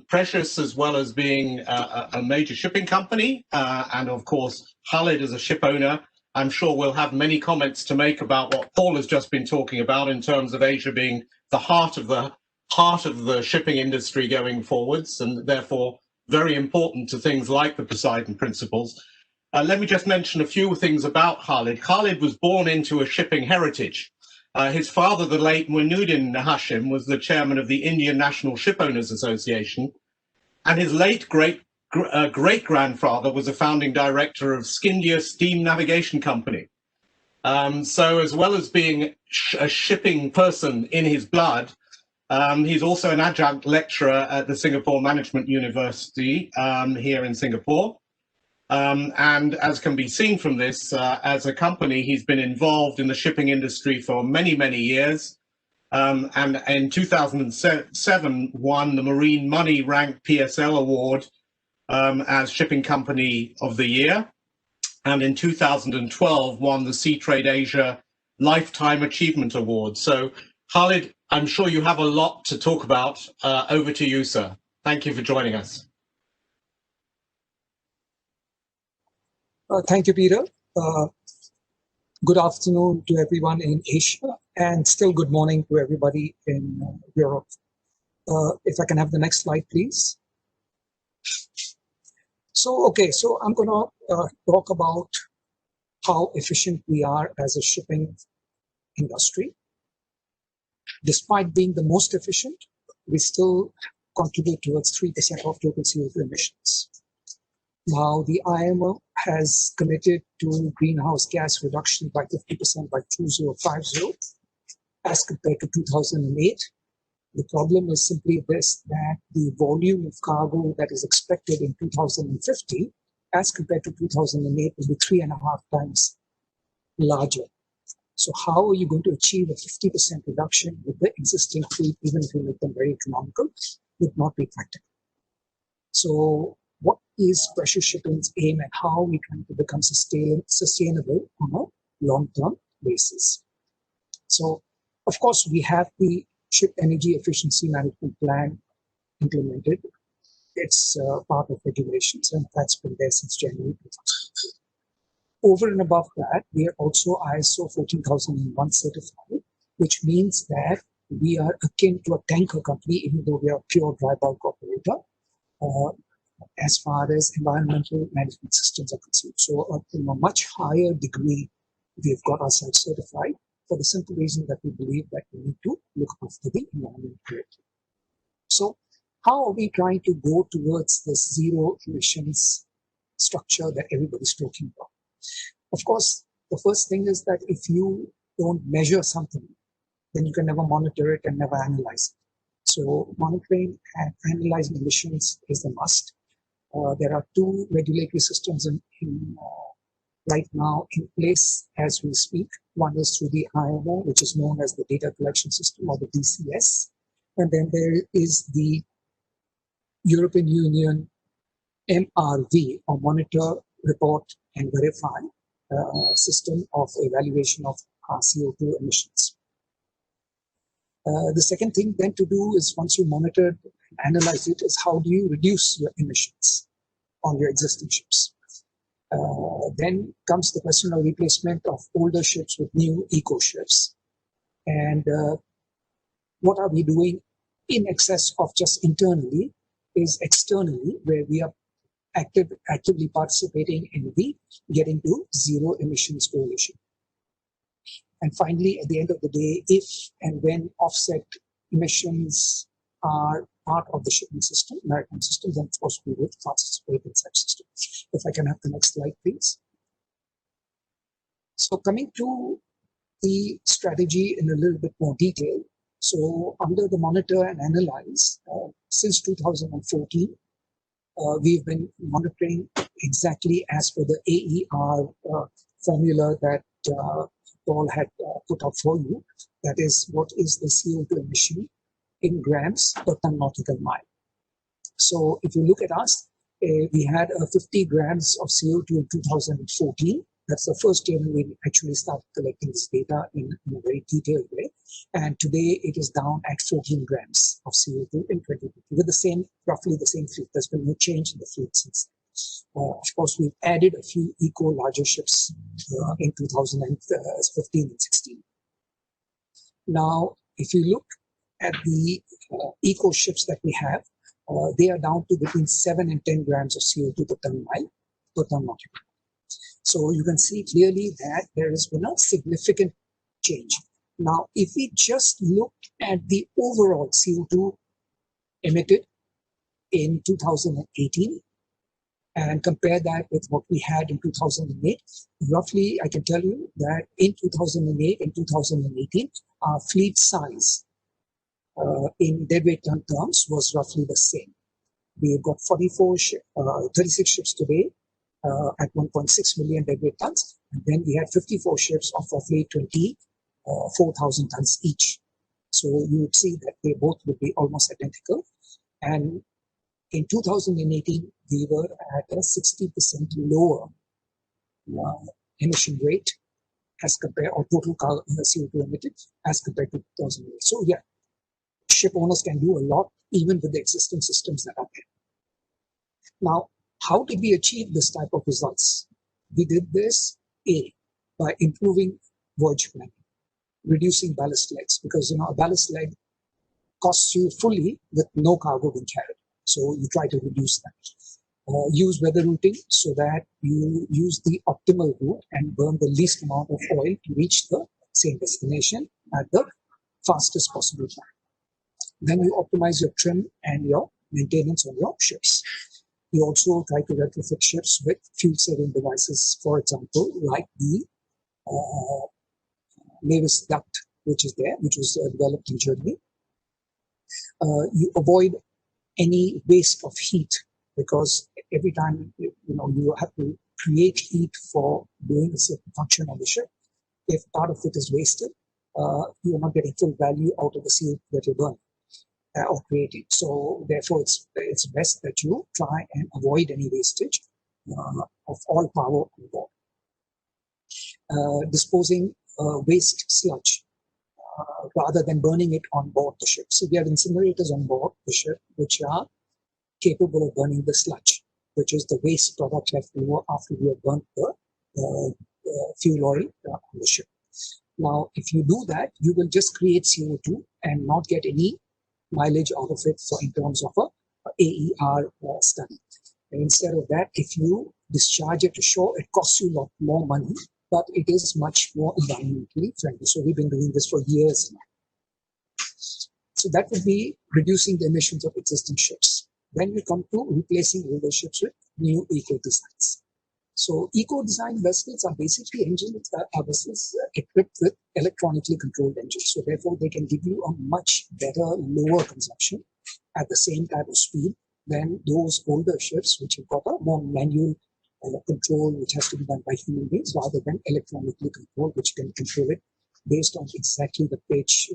Precious, as well as being a major shipping company, and of course, Khalid as a ship owner, I'm sure we'll have many comments to make about what Paul has just been talking about in terms of Asia being the heart of the shipping industry going forwards, and therefore very important to things like the Poseidon Principles. Let me just mention a few things about Khalid. Khalid was born into a shipping heritage. His father, the late Muinuddin Hashim, was the chairman of the Indian National Shipowners Association, and his late great-grandfather was a founding director of Scindia Steam Navigation Company. So as well as being a shipping person in his blood, he's also an adjunct lecturer at the Singapore Management University here in Singapore. And as can be seen from this, as a company, he's been involved in the shipping industry for many, many years. And in 2007, won the Marine Money Rank PSL Award as Shipping Company of the Year. And in 2012, won the Sea Trade Asia Lifetime Achievement Award. So, Khalid, I'm sure you have a lot to talk about. Over to you, sir. Thank you for joining us. Thank you, Peter. Good afternoon to everyone in Asia, and still good morning to everybody in Europe. If I can have the next slide, please. So, okay, so I'm going to talk about how efficient we are as a shipping industry. Despite being the most efficient, we still contribute towards 3% of total CO2 emissions. Now, the IMO has committed to greenhouse gas reduction by 50% by 2050 as compared to 2008. The problem is simply this, that the volume of cargo that is expected in 2050 as compared to 2008 will be 3.5 times larger. So how are you going to achieve a 50% reduction with the existing fleet, even if you make them very economical? Would not be practical. So what is pressure shipping's aim and how are we trying to become sustainable on a long-term basis? So, of course, we have the Ship Energy Efficiency Management Plan implemented. It's part of regulations, and that's been there since January 2002. Over and above that, we are also ISO 14001 certified, which means that we are akin to a tanker company, even though we are a pure dry bulk operator, as far as environmental management systems are concerned. So, in a much higher degree, we've got ourselves certified for the simple reason that we believe that we need to look after the environment correctly. So, how are we trying to go towards this zero emissions structure that everybody's talking about? Of course, the first thing is that if you don't measure something, then you can never monitor it and never analyze it. So monitoring and analyzing emissions is a must. There are two regulatory systems right now in place as we speak. One is through the IMO, which is known as the Data Collection System, or the DCS. And then there is the European Union MRV, or Monitor, Report and Verify system of evaluation of CO2 emissions. The second thing then to do is, once you monitor and analyze it, is how do you reduce your emissions on your existing ships? Then comes the question of replacement of older ships with new eco ships. And what are we doing in excess of just internally is externally, where we are actively participating in the Getting to Zero Emissions Coalition. And finally, at the end of the day, if and when offset emissions are part of the shipping system, maritime system, then of course we would participate in such systems. If I can have the next slide, please. So coming to the strategy in a little bit more detail. So under the Monitor and Analyze, since 2014, we've been monitoring exactly as per the AER formula that Paul had put up for you. That is, what is the CO2 emission in grams per ton nautical mile. So if you look at us, we had 50 grams of CO2 in 2014. That's the first year when we actually started collecting this data in a very detailed way. And today it is down at 14 grams of CO2 in 2020 with the same, roughly the same fleet. There's been no change in the fleet since then. Of course, we've added a few eco larger ships in 2015 and 16. Now, if you look at the eco ships that we have, they are down to between 7 and 10 grams of CO2 per ton mile per ton nautical. So you can see clearly that there has been a significant change. Now, if we just look at the overall CO2 emitted in 2018 and compare that with what we had in 2008, roughly I can tell you that in 2008 and 2018, our fleet size in deadweight ton terms was roughly the same. We've got 36 ships today at 1.6 million deadweight tons, and then we had 54 ships of roughly 24,000 tons each. So you would see that they both would be almost identical. And in 2018, we were at a 60% lower emission rate as compared, or total CO2 emitted as compared to 2008. So yeah, ship owners can do a lot even with the existing systems that are there. Now, how did we achieve this type of results? We did this, by improving voyage planning, reducing ballast legs, because a ballast leg costs you fully with no cargo being carried. So you try to reduce that. Use weather routing so that you use the optimal route and burn the least amount of oil to reach the same destination at the fastest possible time. Then you optimize your trim and your maintenance on your ships. You also try to retrofit ships with fuel-saving devices, for example, like the Mavis duct, which is there, which was developed in Germany. You avoid any waste of heat, because every time you have to create heat for doing a certain function on the ship. If part of it is wasted, you are not getting full value out of the CO2 that you're burning or creating. So therefore, it's best that you try and avoid any wastage of all power on board. Disposing waste sludge rather than burning it on board the ship. So we have incinerators on board the ship which are capable of burning the sludge, which is the waste product left over after we have burnt the fuel oil on the ship. Now, if you do that, you will just create CO2 and not get any mileage out of it in terms of a AER study. And instead of that, if you discharge it to shore, it costs you a lot more money, but it is much more environmentally friendly. So we've been doing this for years now. So that would be reducing the emissions of existing ships. Then we come to replacing older ships with new eco-designs. So eco-design vessels are basically vessels equipped with electronically controlled engines. So therefore, they can give you a much better, lower consumption at the same type of speed than those older ships, which have got a more manual control, which has to be done by human beings, rather than electronically controlled, which can control it based on exactly the pitch,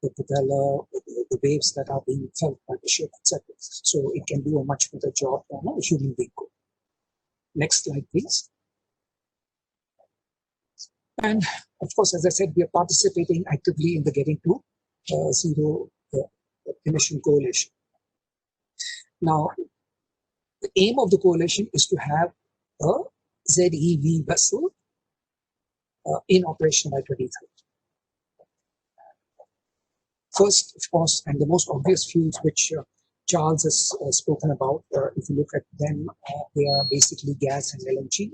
the propeller, the waves that are being felt by the ship, etc. So it can do a much better job than a human being could. Next slide, please. And of course, as I said, we are participating actively in the Getting to Zero Emission Coalition. Now, the aim of the coalition is to have a ZEV vessel in operation by 2030. First, of course, and the most obvious fuels which Charles has spoken about, if you look at them, they are basically gas and LNG.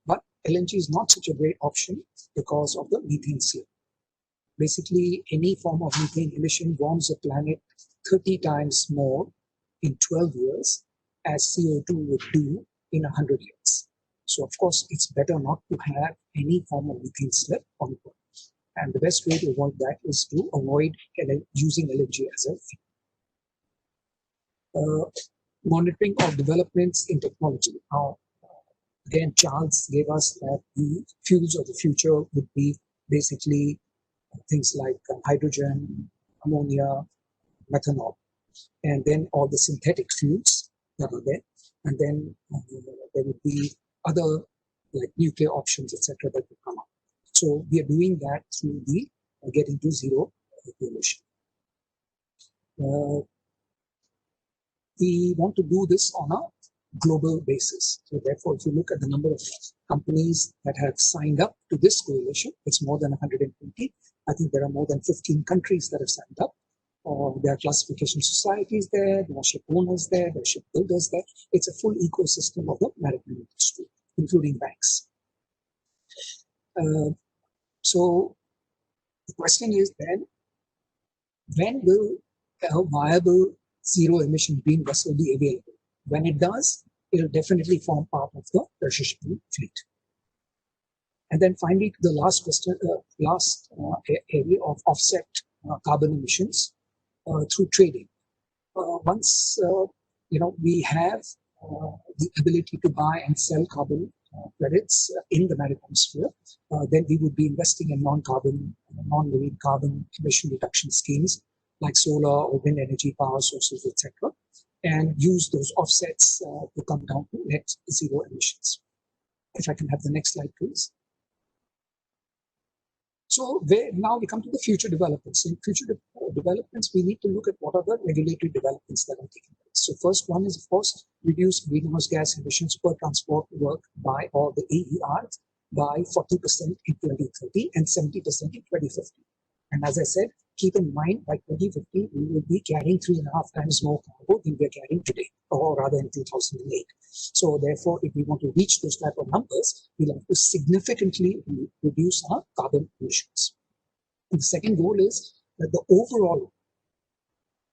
But LNG is not such a great option because of the methane slip. Basically, any form of methane emission warms the planet 30 times more in 12 years as CO2 would do in 100 years. So, of course, it's better not to have any form of methane slip on board. And the best way to avoid that is to avoid using LNG as a fuel. Monitoring of developments in technology. Now, again, Charles gave us that the fuels of the future would be basically things like hydrogen, ammonia, methanol, and then all the synthetic fuels that are there. And then there would be other like nuclear options, etc., that would come up. So we are doing that through the Getting to Zero coalition. We want to do this on a global basis. So therefore, if you look at the number of companies that have signed up to this coalition, it's more than 120. I think there are more than 15 countries that have signed up. There are classification societies there, there are ship owners there, there are ship builders there. It's a full ecosystem of the maritime industry, including banks. So the question is then, when will a viable zero-emission green vessel be available? When it does, it will definitely form part of the pressure shipping fleet. And then finally, the last question, area of offset carbon emissions through trading. Once we have the ability to buy and sell carbon credits in the maritime sphere, then we would be investing in non-marine carbon emission reduction schemes like solar or wind energy power sources, etc., and use those offsets to come down to net zero emissions. If I can have the next slide, please. So now we come to the future developments. In future developments, we need to look at what are the regulatory developments that are taking place. So first one is, of course, reduce greenhouse gas emissions per transport work by, or the AER, by 40% in 2030 and 70% in 2050. And as I said, keep in mind by 2050, we will be carrying 3.5 times more cargo than we are carrying today, or rather in 2008. So therefore, if we want to reach those type of numbers, we'll have to significantly reduce our carbon emissions. And the second goal is that the overall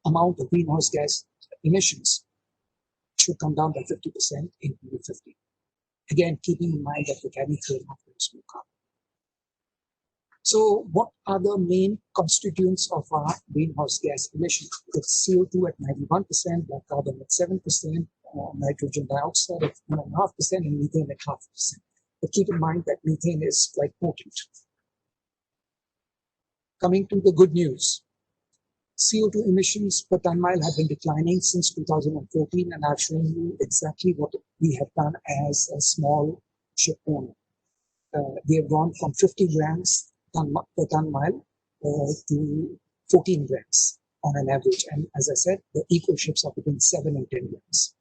amount of greenhouse gas emissions should come down by 50% in 2050. Again, keeping in mind that we're carrying 3.5 times more carbon. So what are the main constituents of our greenhouse gas emissions? It's CO2 at 91%, black carbon at 7%, nitrogen dioxide at 1.5%, and methane at 0.5%. But keep in mind that methane is quite potent. Coming to the good news, CO2 emissions per ton mile have been declining since 2014, and I've shown you exactly what we have done as a small ship owner. We have gone from 50 grams per ton mile to 14 grams on an average. And as I said, the eco ships are between 7 and 10 grams.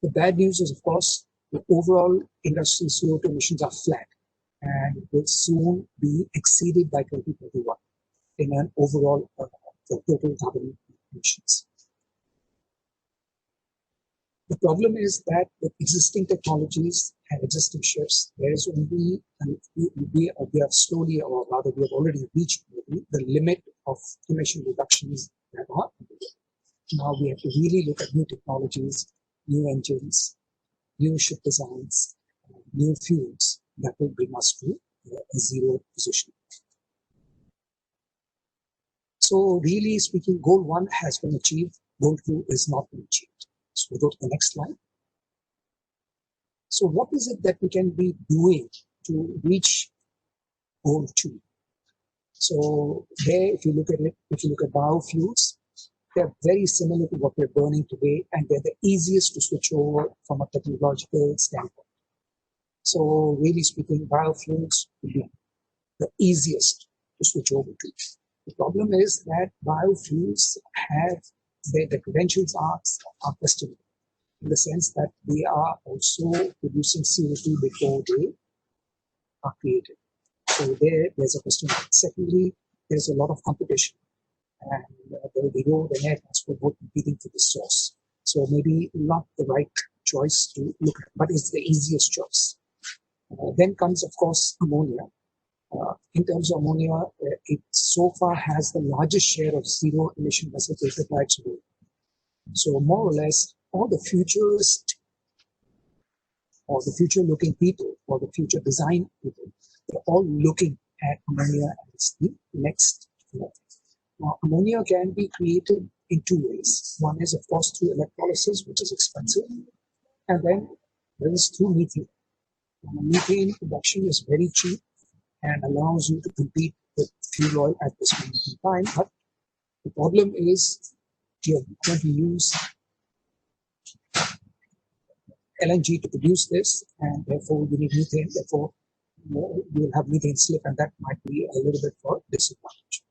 The bad news is, of course, the overall industrial CO2 emissions are flat and will soon be exceeded by 2031 in an overall total carbon emissions. The problem is that with existing technologies and existing ships, there is only, we have slowly, or rather we have already reached the limit of emission reductions that are available. Now we have to really look at new technologies, new engines, new ship designs, new fuels that will bring us to a zero position. So really speaking, goal 1 has been achieved, goal 2 is not been achieved. So we go to the next slide. So what is it that we can be doing to reach goal 2? So there, if you look at it, if you look at biofuels, they're very similar to what we're burning today, and they're the easiest to switch over from a technological standpoint. So really speaking, biofuels will be the easiest to switch over to. The problem is that biofuels have the credentials are questionable in the sense that they are also producing CO2 before they are created. So there's a question. Secondly, there's a lot of competition, and there will be road and air transport both competing for the source. So maybe not the right choice to look at, but it's the easiest choice. Then comes, of course, ammonia. In terms of ammonia, it so far has the largest share of zero emission vessel types. So more or less, all the futurist or the future looking people or the future design people, they're all looking at ammonia as the next level. Now, ammonia can be created in 2 ways. One is, of course, through electrolysis, which is expensive, and then there is through methane. Methane production is very cheap and allows you to compete with fuel oil at this moment in time. But the problem is you're going to use LNG to produce this, and therefore you need methane. Therefore, you will have methane slip, and that might be a little bit for disadvantage.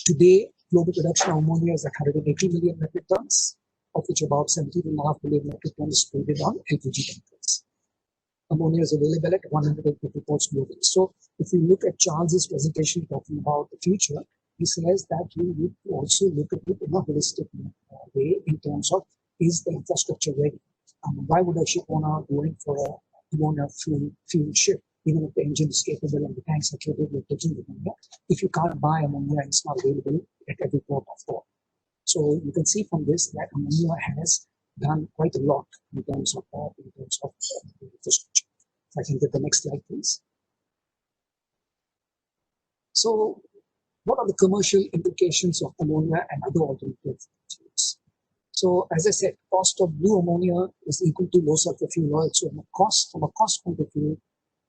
Today, global production of ammonia is at 180 million metric tons, of which about 17.5 million metric tons is traded on LPG tankers. Ammonia is available at 150 ports globally. So if you look at Charles's presentation talking about the future, he says that you need to also look at it in a holistic way in terms of, is the infrastructure ready? Why would a ship owner going for a ammonia fuel ship, even if the engine is capable and the tanks are capable of taking ammonia, if you can't buy ammonia, it's not available at every port of call. So you can see from this that ammonia has done quite a lot in terms of infrastructure. If I can get the next slide, please. So what are the commercial implications of ammonia and other alternative fuels? So as I said, cost of blue ammonia is equal to low sulfur fuel oil. So from a cost point of view,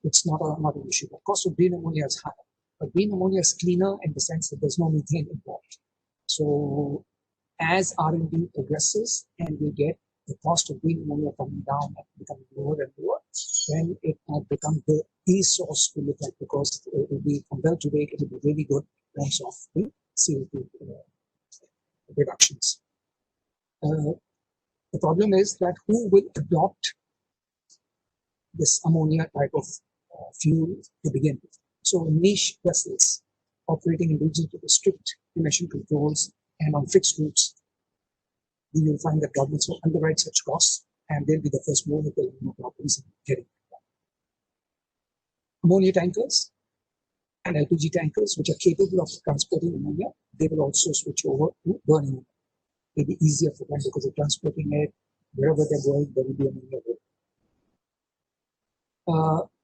it's not an issue. The cost of green ammonia is higher, but green ammonia is cleaner in the sense that there's no methane involved. So as R&D progresses and we get the cost of green ammonia coming down and becoming lower and lower, then it might become the source to look at, because it will be, compared to today, it will be really good in terms of the CO2 reductions. The problem is that who will adopt this ammonia type of fuel to begin with? So niche vessels operating in regions with strict emission controls and on fixed routes, you will find that governments will underwrite such costs, and they'll be the first mover to no problems in getting it. Ammonia tankers and LPG tankers, which are capable of transporting ammonia, they will also switch over to burning it. It'll be easier for them because they're transporting it wherever they're going, there will be ammonia there.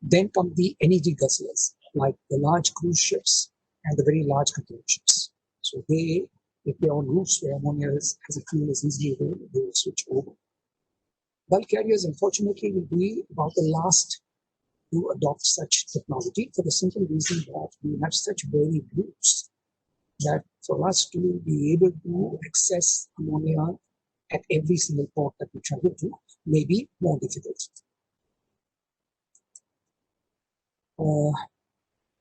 Then come the energy guzzlers, like the large cruise ships and the very large container ships. So they, if they're on routes where ammonia as a fuel is easily available, they will switch over. Bulk carriers, unfortunately, will be about the last to adopt such technology for the simple reason that we have such varied routes that for us to be able to access ammonia at every single port that we travel to may be more difficult.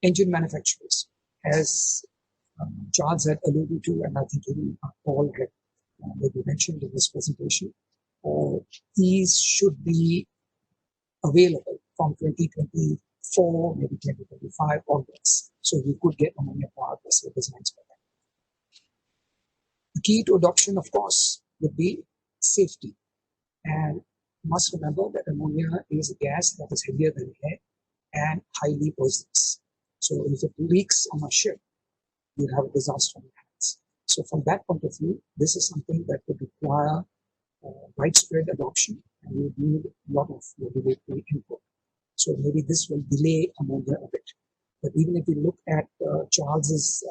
Engine manufacturers, as Charles had alluded to, and I think even Paul had maybe mentioned in this presentation, these should be available from 2024, maybe 2025 onwards. So we could get ammonia powered vessel designs for that. The key to adoption, of course, would be safety. And you must remember that ammonia is a gas that is heavier than air and highly poisonous. So if it leaks on a ship, you'll have a disaster on your hands. So from that point of view, this is something that would require widespread adoption, and you would need a lot of regulatory input. So maybe this will delay ammonia a bit. But even if you look at Charles's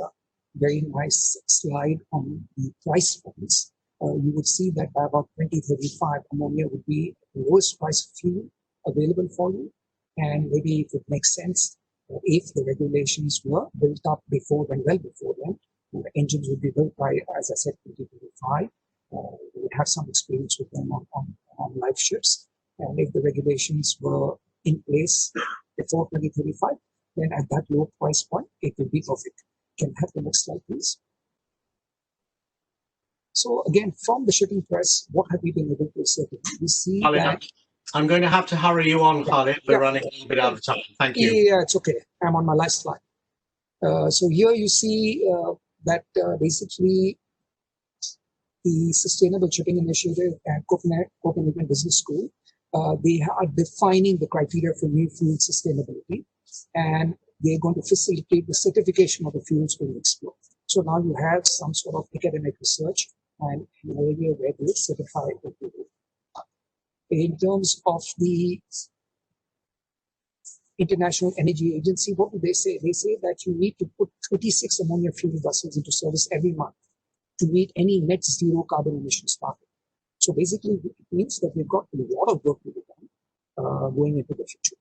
very nice slide on the price points, you would see that by about 2035, ammonia would be the lowest price fuel available for you. And maybe if it makes sense, if the regulations were built up before then, well before then, the engines would be built by, as I said, 2025. We would have some experience with them on live ships. And if the regulations were in place before 2035, then at that low price point, it would be perfect. Can I have the next slide, please? So again, from the shipping press, what have we been able to ascertain? We see that I'm going to have to hurry you on, Khalid. We're running a little bit out of time. Thank you. Yeah, it's okay. I'm on my last slide. So here you see that basically the Sustainable Shipping Initiative and Copenhagen Business School, they are defining the criteria for new fuel sustainability, and they're going to facilitate the certification of the fuels we explore. So now you have some sort of academic research and an area where they certify what we do. In terms of the International Energy Agency, what do they say? They say that you need to put 36 ammonia fuel vessels into service every month to meet any net zero carbon emissions target. So basically, it means that we've got a lot of work to be done going into the future.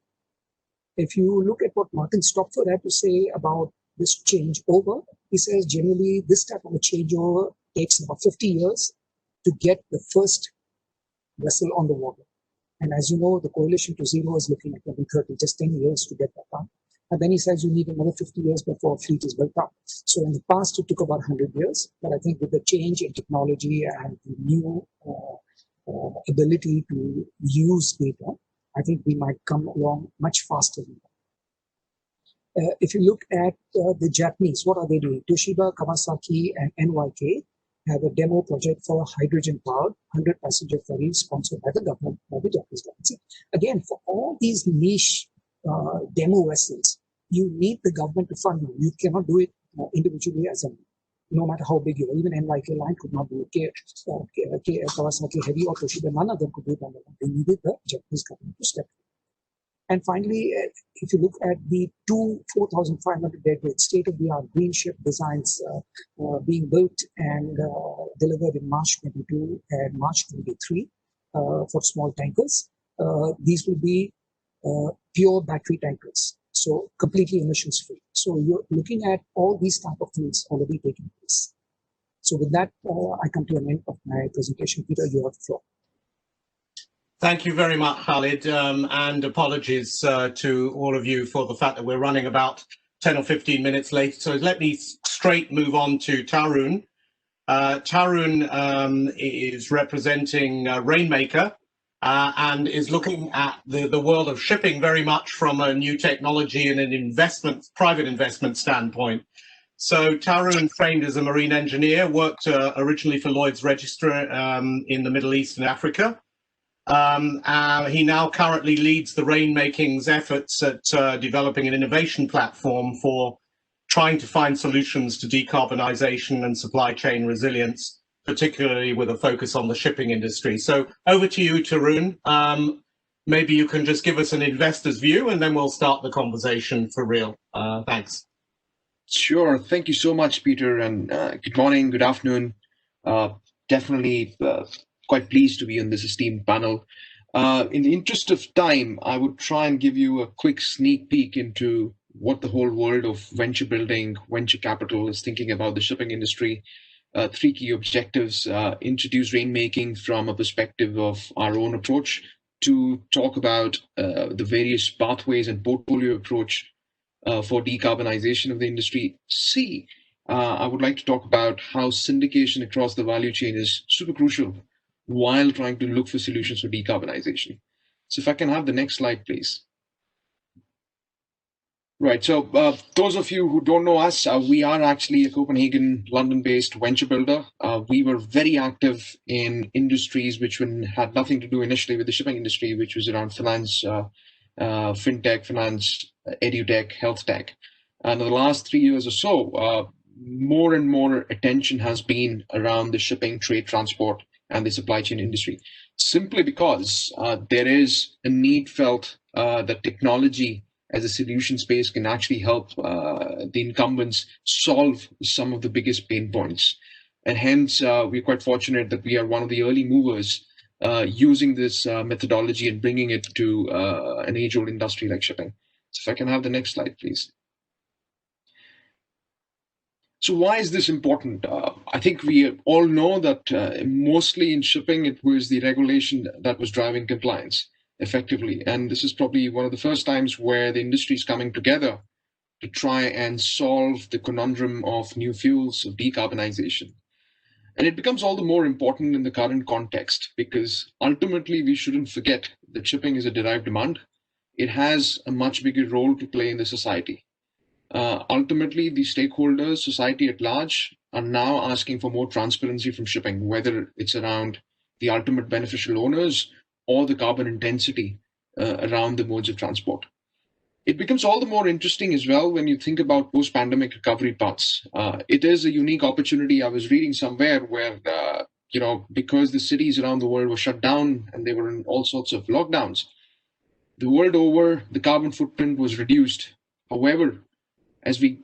If you look at what Martin Stopford had to say about this changeover, he says generally this type of a changeover takes about 50 years to get the first vessel on the water. And as you know, the Coalition to Zero is looking at 2030, just 10 years to get that done. And then he says you need another 50 years before a fleet is built up. So in the past, it took about 100 years. But I think with the change in technology and the new ability to use data, I think we might come along much faster than that. If you look at the Japanese, what are they doing? Toshiba, Kawasaki, and NYK have a demo project for hydrogen-powered 100-passenger ferries sponsored by the government, by the Japanese government. Again, for all these niche demo vessels, you need the government to fund them. You cannot do it individually as a, no matter how big you are. Even NYK line could not do it. Kawasaki Heavy or Toshiba, none of them could do it on their own. They needed the Japanese government to step in. And finally, if you look at the two 4,500 deadweight state-of-the-art green ship designs being built and delivered in March 22 and March 23 for small tankers, these will be pure battery tankers, so completely emissions-free. So you're looking at all these type of things already taking place. So with that, I come to an end of my presentation. Peter, you have the floor. Thank you very much, Khalid, and apologies to all of you for the fact that we're running about 10 or 15 minutes late. So let me straight move on to Tarun. Tarun is representing Rainmaker, and is looking at the world of shipping very much from a new technology and an private investment standpoint. So Tarun trained as a marine engineer, worked originally for Lloyd's Register in the Middle East and Africa. He now currently leads the Rainmaking's efforts at developing an innovation platform for trying to find solutions to decarbonisation and supply chain resilience, particularly with a focus on the shipping industry. So over to you, Tarun. Maybe you can just give us an investor's view and then we'll start the conversation for real. Thanks. Sure. Thank you so much, Peter, and good morning, good afternoon. Definitely quite pleased to be on this esteemed panel. In the interest of time, I would try and give you a quick sneak peek into what the whole world of venture building, venture capital is thinking about the shipping industry. Three key objectives: introduce rainmaking from a perspective of our own approach, to talk about the various pathways and portfolio approach for decarbonization of the industry. C, I would like to talk about how syndication across the value chain is super crucial while trying to look for solutions for decarbonization. So if I can have the next slide, please. Right, so those of you who don't know us, we are actually a Copenhagen, London-based venture builder. We were very active in industries which had nothing to do initially with the shipping industry, which was around finance, fintech, finance, edutech, health tech. And in the last 3 years or so, more and more attention has been around the shipping, trade, transport, and the supply chain industry, simply because there is a need felt that technology as a solution space can actually help the incumbents solve some of the biggest pain points. And hence, we're quite fortunate that we are one of the early movers using this methodology and bringing it to an age-old industry like shipping. So if I can have the next slide, please. So why is this important? I think we all know that mostly in shipping, it was the regulation that was driving compliance effectively. And this is probably one of the first times where the industry is coming together to try and solve the conundrum of new fuels, of decarbonization. And it becomes all the more important in the current context, because ultimately we shouldn't forget that shipping is a derived demand. It has a much bigger role to play in the society. Ultimately, the stakeholders, society at large, are now asking for more transparency from shipping, whether it's around the ultimate beneficial owners or the carbon intensity around the modes of transport. It becomes all the more interesting as well when you think about post-pandemic recovery paths. It is a unique opportunity. I was reading somewhere where, because the cities around the world were shut down and they were in all sorts of lockdowns, the world over, the carbon footprint was reduced. However, as the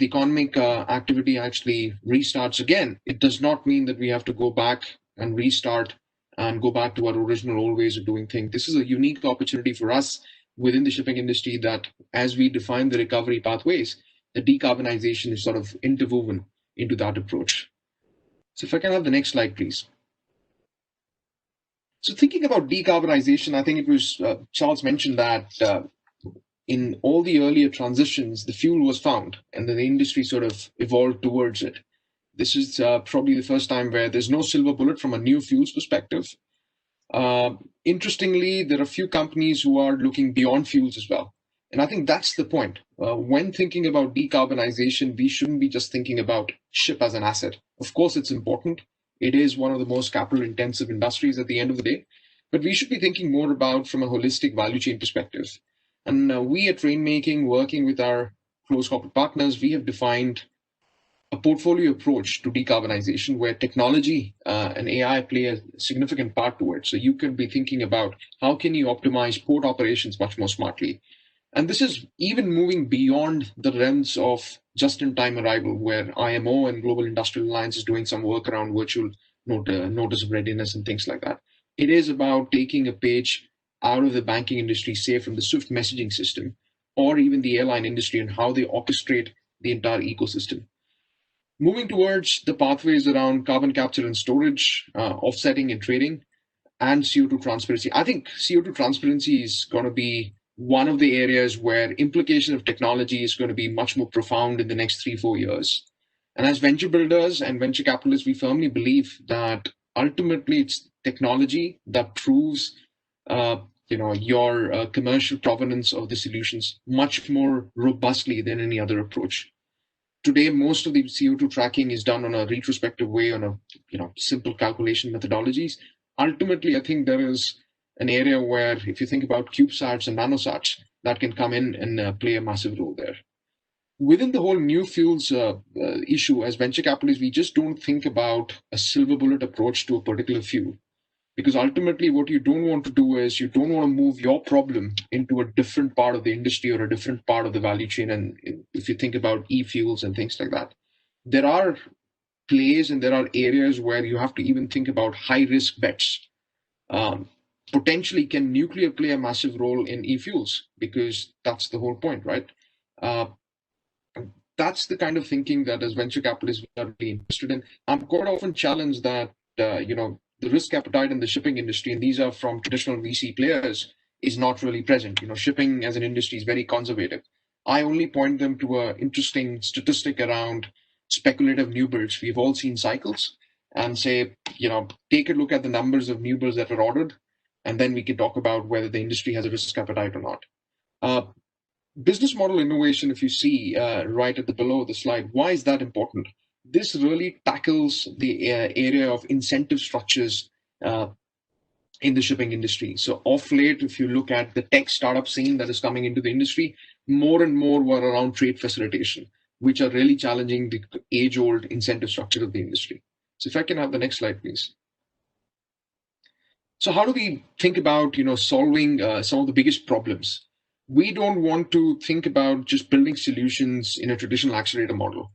economic activity actually restarts again, it does not mean that we have to go back and restart and go back to our original old ways of doing things. This is a unique opportunity for us within the shipping industry, that as we define the recovery pathways, the decarbonization is sort of interwoven into that approach. So if I can have the next slide, please. So thinking about decarbonization, I think it was Charles mentioned that in all the earlier transitions, the fuel was found and then the industry sort of evolved towards it. This is probably the first time where there's no silver bullet from a new fuels perspective. Interestingly, there are a few companies who are looking beyond fuels as well. And I think that's the point. When thinking about decarbonization, we shouldn't be just thinking about ship as an asset. Of course, it's important. It is one of the most capital intensive industries at the end of the day, but we should be thinking more about from a holistic value chain perspective. And we at Rainmaking, working with our close corporate partners, we have defined a portfolio approach to decarbonization where technology and AI play a significant part to it. So you can be thinking about how can you optimize port operations much more smartly. And this is even moving beyond the realms of just-in-time arrival, where IMO and Global Industrial Alliance is doing some work around virtual notice of readiness and things like that. It is about taking a page out of the banking industry, say from the SWIFT messaging system, or even the airline industry, and how they orchestrate the entire ecosystem. Moving towards the pathways around carbon capture and storage, offsetting and trading, and CO2 transparency. I think CO2 transparency is going to be one of the areas where implication of technology is going to be much more profound in the next 3-4 years. And as venture builders and venture capitalists, we firmly believe that ultimately it's technology that proves your commercial provenance of the solutions much more robustly than any other approach. Today, most of the CO2 tracking is done on a retrospective way, on a simple calculation methodologies. Ultimately, I think there is an area where, if you think about CubeSats and nanosats, that can come in and play a massive role there. Within the whole new fuels issue, as venture capitalists, we just don't think about a silver bullet approach to a particular fuel. Because ultimately, what you don't want to do is you don't want to move your problem into a different part of the industry or a different part of the value chain. And if you think about e-fuels and things like that, there are plays and there are areas where you have to even think about high-risk bets. Potentially, can nuclear play a massive role in e-fuels? Because that's the whole point, right? That's the kind of thinking that as venture capitalists we are really interested in. I'm quite often challenged that, the risk appetite in the shipping industry, and these are from traditional VC players, is not really present. Shipping as an industry is very conservative. I only point them to an interesting statistic around speculative new builds. We've all seen cycles, and say, take a look at the numbers of new builds that were ordered, and then we can talk about whether the industry has a risk appetite or not. Business model innovation, if you see right at the below the slide, why is that important? This really tackles the area of incentive structures in the shipping industry. So off late, if you look at the tech startup scene that is coming into the industry, more and more were around trade facilitation, which are really challenging the age-old incentive structure of the industry. So if I can have the next slide, please. So how do we think about solving some of the biggest problems? We don't want to think about just building solutions in a traditional accelerator model,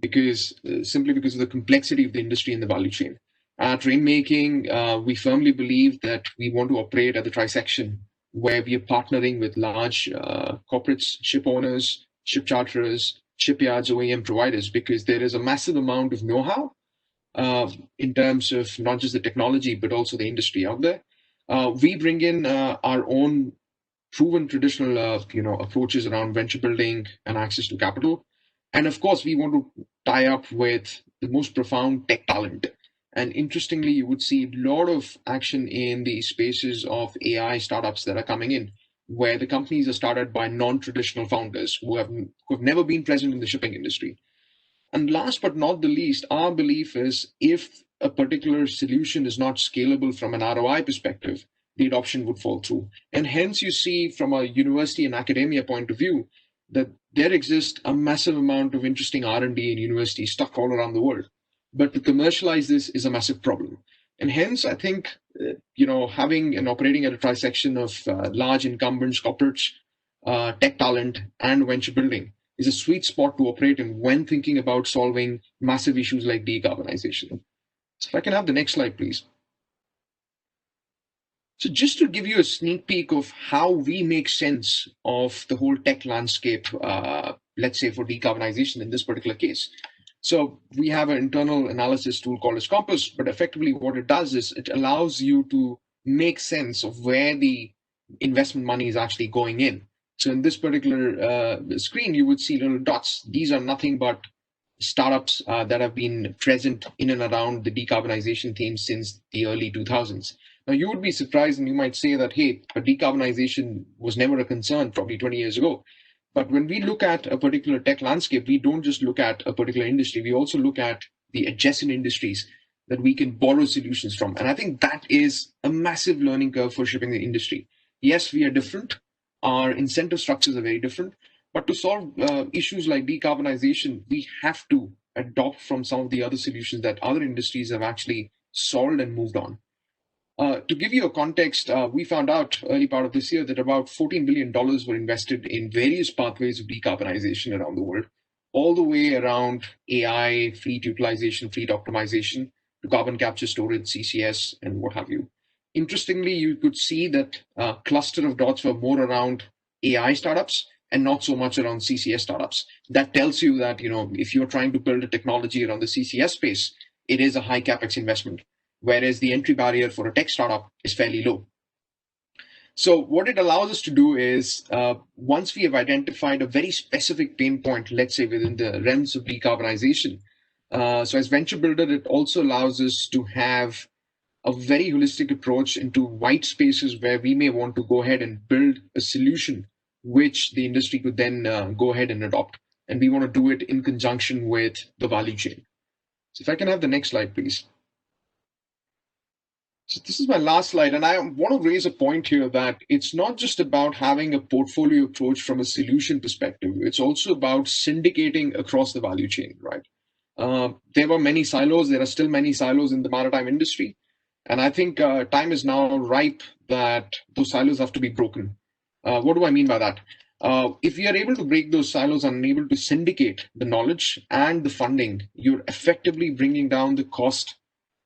because simply because of the complexity of the industry and the value chain. At Rainmaking, we firmly believe that we want to operate at the trisection where we are partnering with large corporates, ship owners, ship charterers, shipyards, OEM providers, because there is a massive amount of know-how in terms of not just the technology, but also the industry out there. We bring in our own proven traditional approaches around venture building and access to capital. And of course, we want to tie up with the most profound tech talent. And interestingly, you would see a lot of action in the spaces of AI startups that are coming in, where the companies are started by non-traditional founders who have never been present in the shipping industry. And last but not the least, our belief is if a particular solution is not scalable from an ROI perspective, the adoption would fall through. And hence you see from a university and academia point of view that there exists a massive amount of interesting R&D in universities stuck all around the world. But to commercialize this is a massive problem. And hence, I think, having and operating at a trisection of large incumbents, corporates, tech talent, and venture building is a sweet spot to operate in when thinking about solving massive issues like decarbonization. So if I can have the next slide, please. So just to give you a sneak peek of how we make sense of the whole tech landscape, let's say for decarbonization in this particular case. So we have an internal analysis tool called as Compass, but effectively what it does is it allows you to make sense of where the investment money is actually going in. So in this particular screen, you would see little dots. These are nothing but startups that have been present in and around the decarbonization theme since the early 2000s. Now, you would be surprised and you might say that, hey, but decarbonization was never a concern probably 20 years ago. But when we look at a particular tech landscape, we don't just look at a particular industry. We also look at the adjacent industries that we can borrow solutions from. And I think that is a massive learning curve for shipping the industry. Yes, we are different. Our incentive structures are very different. But to solve issues like decarbonization, we have to adopt from some of the other solutions that other industries have actually solved and moved on. To give you a context, we found out early part of this year that about $14 billion were invested in various pathways of decarbonization around the world, all the way around AI, fleet utilization, fleet optimization, to carbon capture, storage, CCS, and what have you. Interestingly, you could see that a cluster of dots were more around AI startups and not so much around CCS startups. That tells you that, if you're trying to build a technology around the CCS space, it is a high capex investment, whereas the entry barrier for a tech startup is fairly low. So what it allows us to do is, once we have identified a very specific pain point, let's say within the realms of decarbonization, so as venture builder, it also allows us to have a very holistic approach into white spaces where we may want to go ahead and build a solution which the industry could then go ahead and adopt. And we want to do it in conjunction with the value chain. So if I can have the next slide, please. So this is my last slide, and I want to raise a point here that it's not just about having a portfolio approach from a solution perspective. It's also about syndicating across the value chain, right? There were many silos. There are still many silos in the maritime industry. And I think time is now ripe that those silos have to be broken. What do I mean by that? If we are able to break those silos and able to syndicate the knowledge and the funding, you're effectively bringing down the cost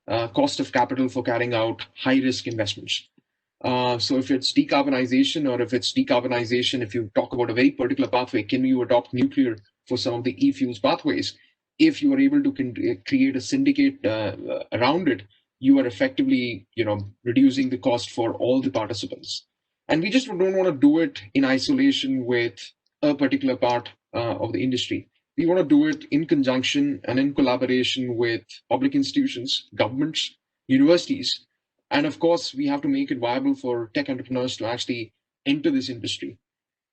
of capital for carrying out high-risk investments. So if it's decarbonization, or if it's decarbonization, if you talk about a very particular pathway, can you adopt nuclear for some of the e-fuels pathways? If you are able to create a syndicate around it, you are effectively, reducing the cost for all the participants. And we just don't want to do it in isolation with a particular part of the industry. We want to do it in conjunction and in collaboration with public institutions, governments, universities. And of course, we have to make it viable for tech entrepreneurs to actually enter this industry.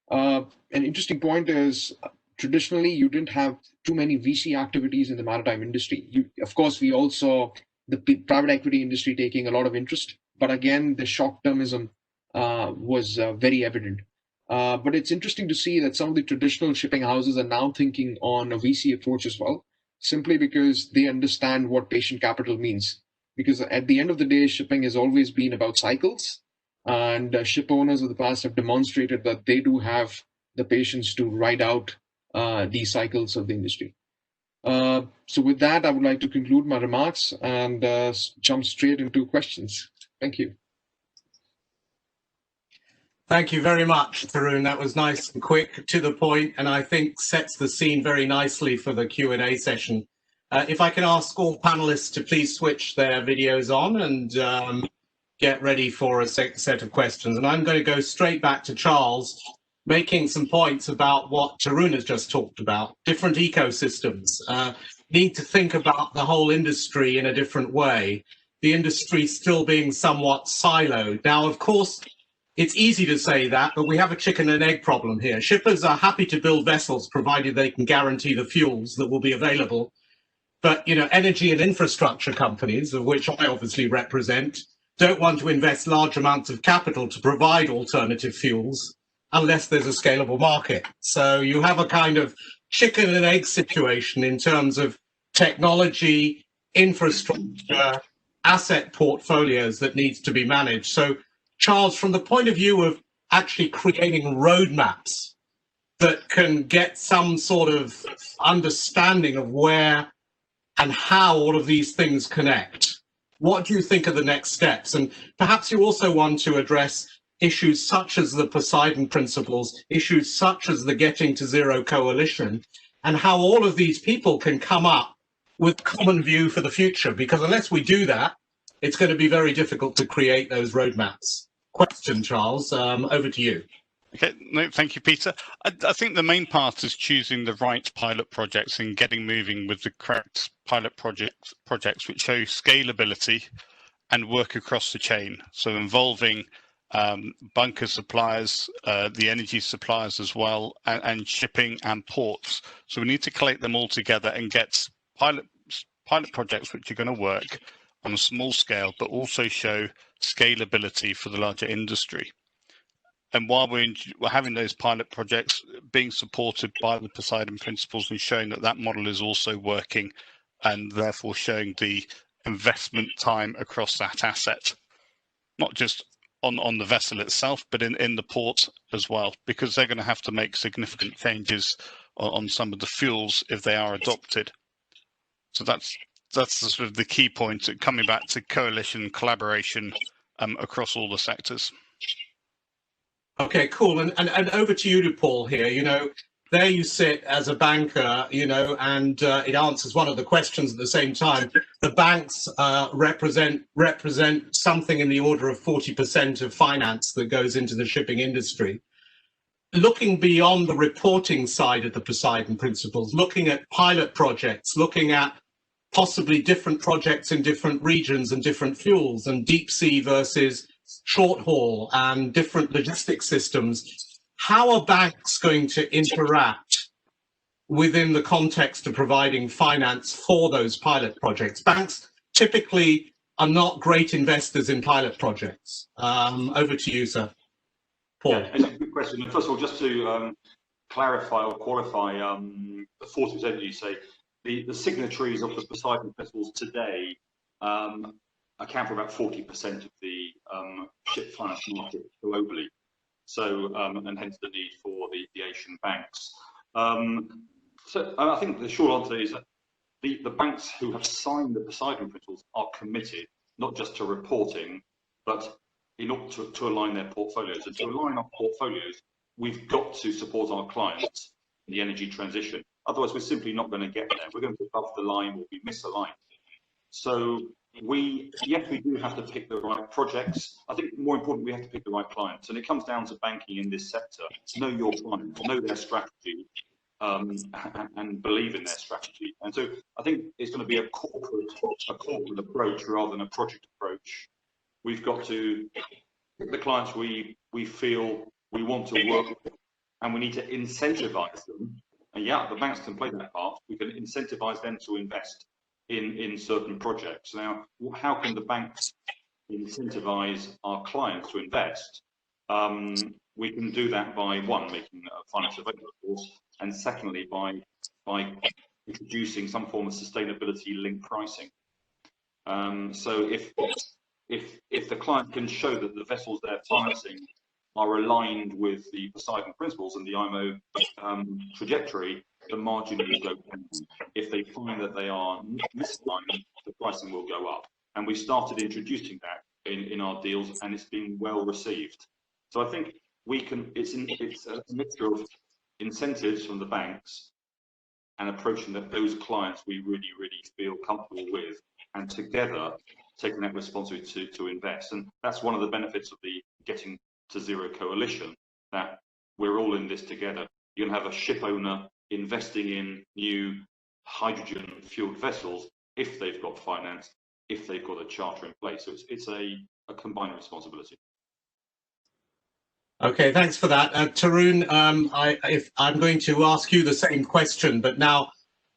An interesting point is, traditionally, you didn't have too many VC activities in the maritime industry. Of course, we all saw the private equity industry taking a lot of interest. But again, the short-termism was very evident. But it's interesting to see that some of the traditional shipping houses are now thinking on a VC approach as well, simply because they understand what patient capital means. Because at the end of the day, shipping has always been about cycles, and ship owners of the past have demonstrated that they do have the patience to ride out these cycles of the industry. So with that, I would like to conclude my remarks and jump straight into questions. Thank you. Thank you very much, Tarun. That was nice and quick, to the point, and I think sets the scene very nicely for the Q&A session. If I can ask all panelists to please switch their videos on and get ready for a set of questions. And I'm going to go straight back to Charles, making some points about what Tarun has just talked about. Different ecosystems need to think about the whole industry in a different way. The industry still being somewhat siloed. Now, of course, it's easy to say that, but we have a chicken and egg problem here. Shippers are happy to build vessels provided they can guarantee the fuels that will be available. But, energy and infrastructure companies, of which I obviously represent, don't want to invest large amounts of capital to provide alternative fuels unless there's a scalable market. So you have a kind of chicken and egg situation in terms of technology, infrastructure, asset portfolios that needs to be managed. So Charles, from the point of view of actually creating roadmaps that can get some sort of understanding of where and how all of these things connect, what do you think are the next steps? And perhaps you also want to address issues such as the Poseidon Principles, issues such as the Getting to Zero Coalition, and how all of these people can come up with common view for the future. Because unless we do that, it's going to be very difficult to create those roadmaps. Question, Charles, over to you. Okay, no, thank you, Peter. I think the main part is choosing the right pilot projects and getting moving with the correct pilot projects which show scalability and work across the chain. So involving bunker suppliers, the energy suppliers as well, and shipping and ports. So we need to collate them all together and get pilot projects which are going to work on a small scale, but also show scalability for the larger industry. And while we're having those pilot projects being supported by the Poseidon Principles and showing that that model is also working, and therefore showing the investment time across that asset, not just on the vessel itself, but in the port as well, because they're going to have to make significant changes on some of the fuels if they are adopted. So that's sort of the key point, coming back to coalition, collaboration across all the sectors. Okay, cool. And over to you, Paul, here. There you sit as a banker, and it answers one of the questions at the same time. The banks represent something in the order of 40% of finance that goes into the shipping industry. Looking beyond the reporting side of the Poseidon Principles, looking at pilot projects, looking at possibly different projects in different regions and different fuels, and deep sea versus short haul and different logistics systems. How are banks going to interact within the context of providing finance for those pilot projects? Banks typically are not great investors in pilot projects. Over to you, sir. Paul. Yeah, it's a good question. First of all, just to clarify or qualify the 40% you say, the signatories of the Poseidon Principles today account for about 40% of the ship finance market globally. So, and hence the need for the Asian banks. So I think the short answer is that the banks who have signed the Poseidon Principles are committed, not just to reporting, but in order to align their portfolios. And to align our portfolios, we've got to support our clients in the energy transition. Otherwise, we're simply not going to get there. We're going to be above the line or be misaligned. So yes, we do have to pick the right projects. I think more important, we have to pick the right clients. And it comes down to banking in this sector. Know your clients, know their strategy, and believe in their strategy. And so I think it's going to be a corporate approach rather than a project approach. We've got to pick the clients we feel we want to work with, and we need to incentivize them. And yeah, the banks can play that part. We can incentivize them to invest in certain projects. Now, how can the banks incentivize our clients to invest? We can do that by, one, making finance available, of course, and secondly, by introducing some form of sustainability linked pricing. So if the client can show that the vessels they're financing are aligned with the Poseidon Principles and the IMO trajectory, the margin will go down. If they find that they are misaligned, the pricing will go up. And we started introducing that in our deals, and it's been well received. So I think we can. It's a mixture of incentives from the banks and approaching those clients we really feel comfortable with, and together taking that responsibility to invest. And that's one of the benefits of the Getting to Zero coalition, that we're all in this together. You can have a ship owner investing in new hydrogen fueled vessels if they've got finance, if they've got a charter in place. So it's a combined responsibility. Okay, thanks for that. Tarun, I'm going to ask you the same question, but now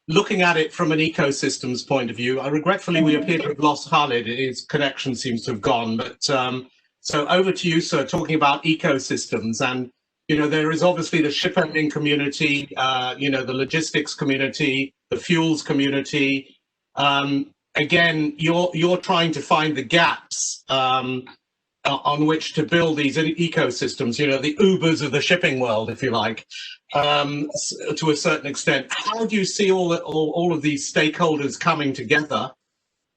looking at it from an ecosystems point of view, regretfully we appear to have lost Khalid. His connection seems to have gone, but so over to you, sir, talking about ecosystems. And there is obviously the shipowning community, the logistics community, the fuels community. Again, you're trying to find the gaps on which to build these ecosystems, the Ubers of the shipping world, if you like, to a certain extent. How do you see all of these stakeholders coming together,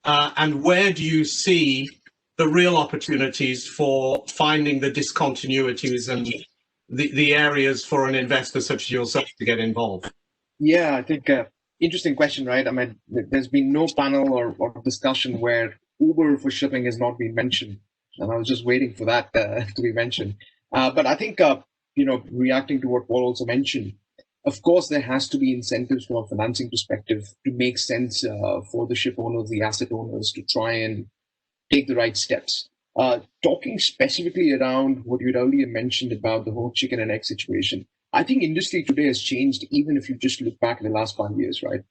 and where do you see the real opportunities for finding the discontinuities and the areas for an investor such as yourself to get involved? Yeah, I think interesting question, right? I mean, there's been no panel or discussion where Uber for shipping has not been mentioned, and I was just waiting for that to be mentioned. But I think, reacting to what Paul also mentioned, of course, there has to be incentives from a financing perspective to make sense for the ship owners, the asset owners, to try and take the right steps. Talking specifically around what you'd earlier mentioned about the whole chicken and egg situation, I think industry today has changed, even if you just look back at the last 5 years, right?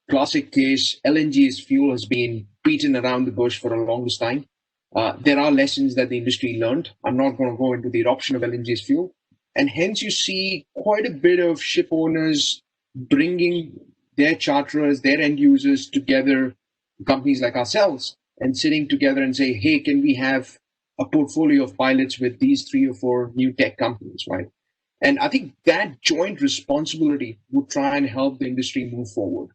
Classic case, LNG as fuel has been beaten around the bush for the longest time. There are lessons that the industry learned. I'm not going to go into the adoption of LNG as fuel. And hence you see quite a bit of ship owners bringing their charterers, their end users together, companies like ourselves, and sitting together and say, hey, can we have a portfolio of pilots with these 3 or 4 new tech companies, right? And I think that joint responsibility would try and help the industry move forward.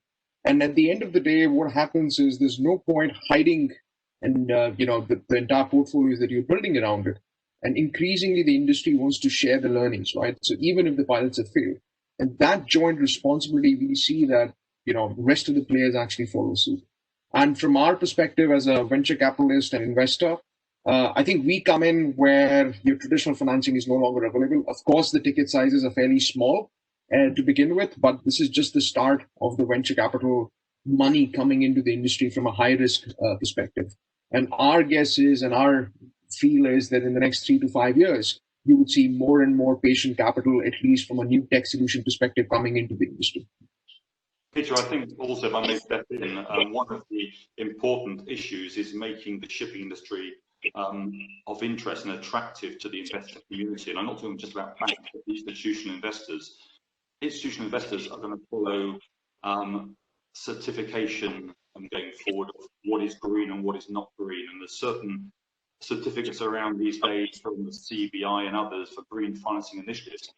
And at the end of the day, what happens is there's no point hiding and the entire portfolios that you're building around it. And increasingly, the industry wants to share the learnings, right? So even if the pilots have failed, and that joint responsibility, we see that the rest of the players actually follow suit. And from our perspective as a venture capitalist and investor, I think we come in where your traditional financing is no longer available. Of course, the ticket sizes are fairly small to begin with, but this is just the start of the venture capital money coming into the industry from a high risk perspective. And our guess is, and our feel is, that in the next 3 to 5 years, you would see more and more patient capital, at least from a new tech solution perspective, coming into the industry. Peter, I think also, if I may step in, one of the important issues is making the shipping industry of interest and attractive to the investor community. And I'm not talking just about banks, but institutional investors. Institutional investors are going to follow certification going forward of what is green and what is not green. And there's certain certificates around these days from the CBI and others for green financing initiatives.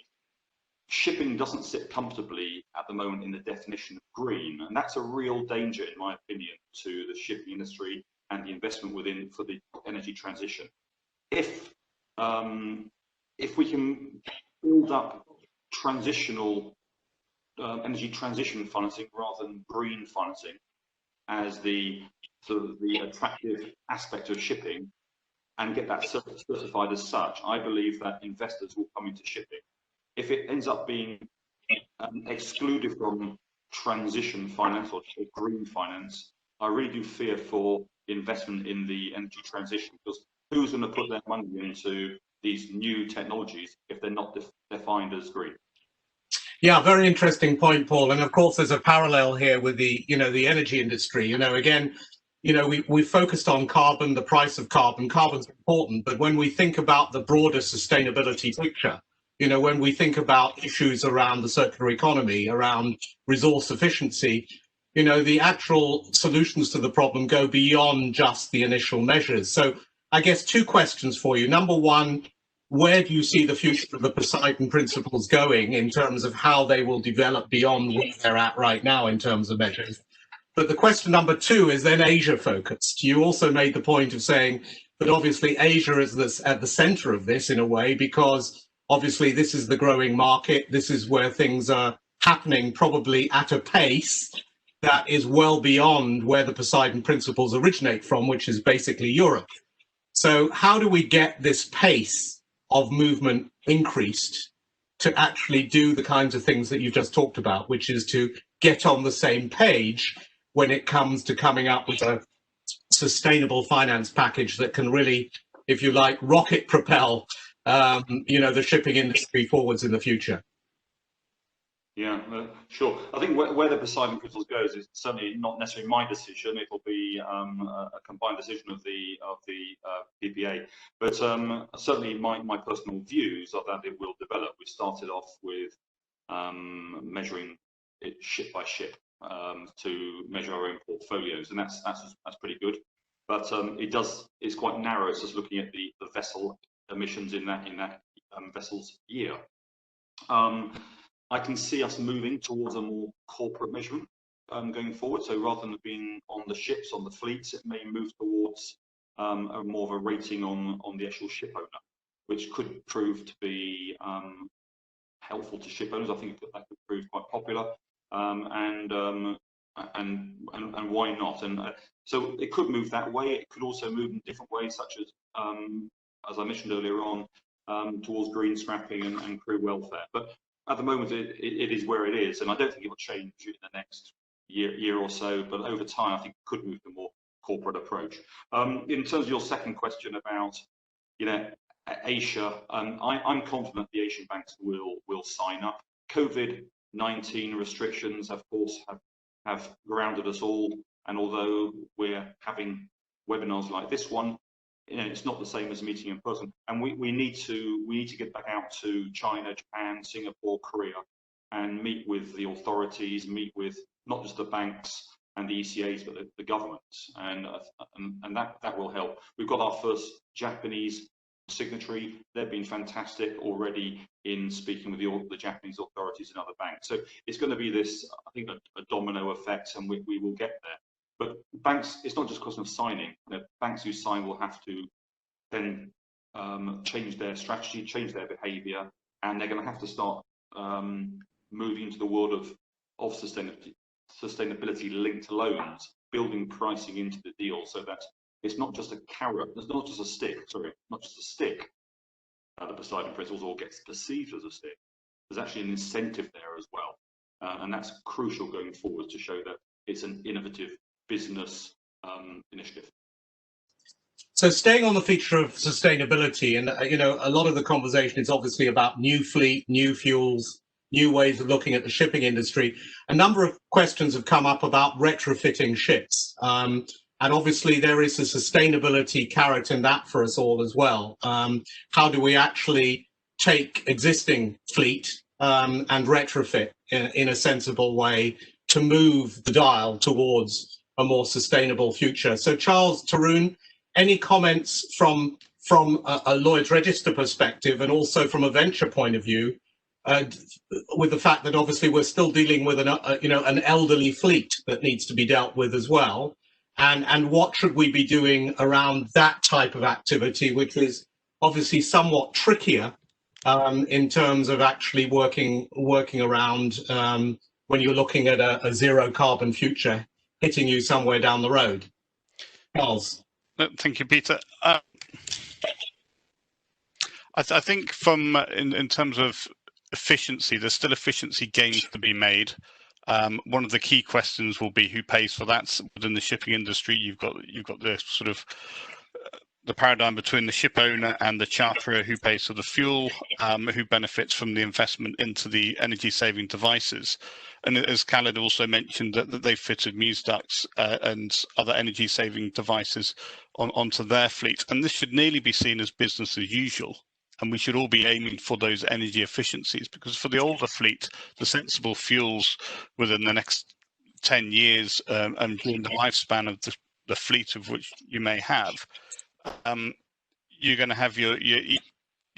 Shipping doesn't sit comfortably at the moment in the definition of green, and that's a real danger, in my opinion, to the shipping industry and the investment within for the energy transition. If we can build up transitional energy transition financing rather than green financing as the sort of the attractive aspect of shipping, and get that certified as such, I believe that investors will come into shipping. If it ends up being excluded from transition finance or green finance, I really do fear for investment in the energy transition, because who's going to put their money into these new technologies if they're not defined as green? Yeah, very interesting point, Paul. And of course, there's a parallel here with the, the energy industry. Again, we focused on carbon, the price of carbon. Carbon's important, but when we think about the broader sustainability picture, when we think about issues around the circular economy, around resource efficiency, the actual solutions to the problem go beyond just the initial measures. So I guess 2 questions for you. Number one, where do you see the future of the Poseidon principles going in terms of how they will develop beyond where they're at right now in terms of measures? But the question number 2 is then Asia focused. You also made the point of saying that obviously Asia is at the center of this in a way, because obviously this is the growing market. This is where things are happening probably at a pace that is well beyond where the Poseidon principles originate from, which is basically Europe. So how do we get this pace of movement increased to actually do the kinds of things that you've just talked about, which is to get on the same page when it comes to coming up with a sustainable finance package that can really, if you like, rocket propel the shipping industry forwards in the future? Yeah, sure. I think where the Poseidon principles goes is certainly not necessarily my decision. It'll be a combined decision of the PPA. But certainly my personal views are that it will develop. We started off with measuring it ship by ship to measure our own portfolios, and that's pretty good. But it's quite narrow. It's just looking at the vessel emissions in that vessel's year. I can see us moving towards a more corporate measurement going forward. So rather than being on the ships, on the fleets, it may move towards more of a rating on the actual ship owner, which could prove to be helpful to ship owners. I think that could prove quite popular, and why not? And so it could move that way. It could also move in different ways, such as I mentioned earlier on, towards green scrapping and crew welfare. But at the moment, it is where it is, and I don't think it will change in the next year or so. But over time, I think it could move to a more corporate approach. In terms of your second question about, Asia, I'm confident the Asian banks will sign up. COVID-19 restrictions, of course, have grounded us all, and although we're having webinars like this one, it's not the same as meeting in person, and we need to get back out to China, Japan, Singapore, Korea, and meet with the authorities, meet with not just the banks and the ECAs, but the governments, and that will help. We've got our first Japanese signatory. They've been fantastic already in speaking with the Japanese authorities and other banks. So it's going to be this, I think, a domino effect, and we will get there. But banks, it's not just a question of signing. Banks who sign will have to then change their strategy, change their behaviour, and they're going to have to start moving into the world of sustainability linked loans, building pricing into the deal, so that it's not just a carrot, it's not just a stick. Sorry, not just a stick. The Poseidon principles all gets perceived as a stick. There's actually an incentive there as well, and that's crucial going forward to show that it's an innovative business initiative. So staying on the feature of sustainability, and a lot of the conversation is obviously about new fleet, new fuels, new ways of looking at the shipping industry. A number of questions have come up about retrofitting ships. And obviously there is a sustainability carrot in that for us all as well. How do we actually take existing fleet and retrofit in a sensible way to move the dial towards a more sustainable future? So Charles, Tarun, any comments from a Lloyd's Register perspective and also from a venture point of view, with the fact that obviously we're still dealing with an elderly fleet that needs to be dealt with as well, and what should we be doing around that type of activity, which is obviously somewhat trickier in terms of actually working around when you're looking at a zero carbon future hitting you somewhere down the road. Charles. Thank you, Peter. I think from in terms of efficiency, there's still efficiency gains to be made. One of the key questions will be who pays for that. Within the shipping industry, you've got the sort of the paradigm between the ship owner and the charterer, who pays for the fuel, who benefits from the investment into the energy saving devices. And as Khaled also mentioned, that they've fitted muse ducts and other energy saving devices onto their fleet. And this should nearly be seen as business as usual. And we should all be aiming for those energy efficiencies, because for the older fleet, the sensible fuels within the next 10 years and during the lifespan of the fleet of which you may have, you're going to have your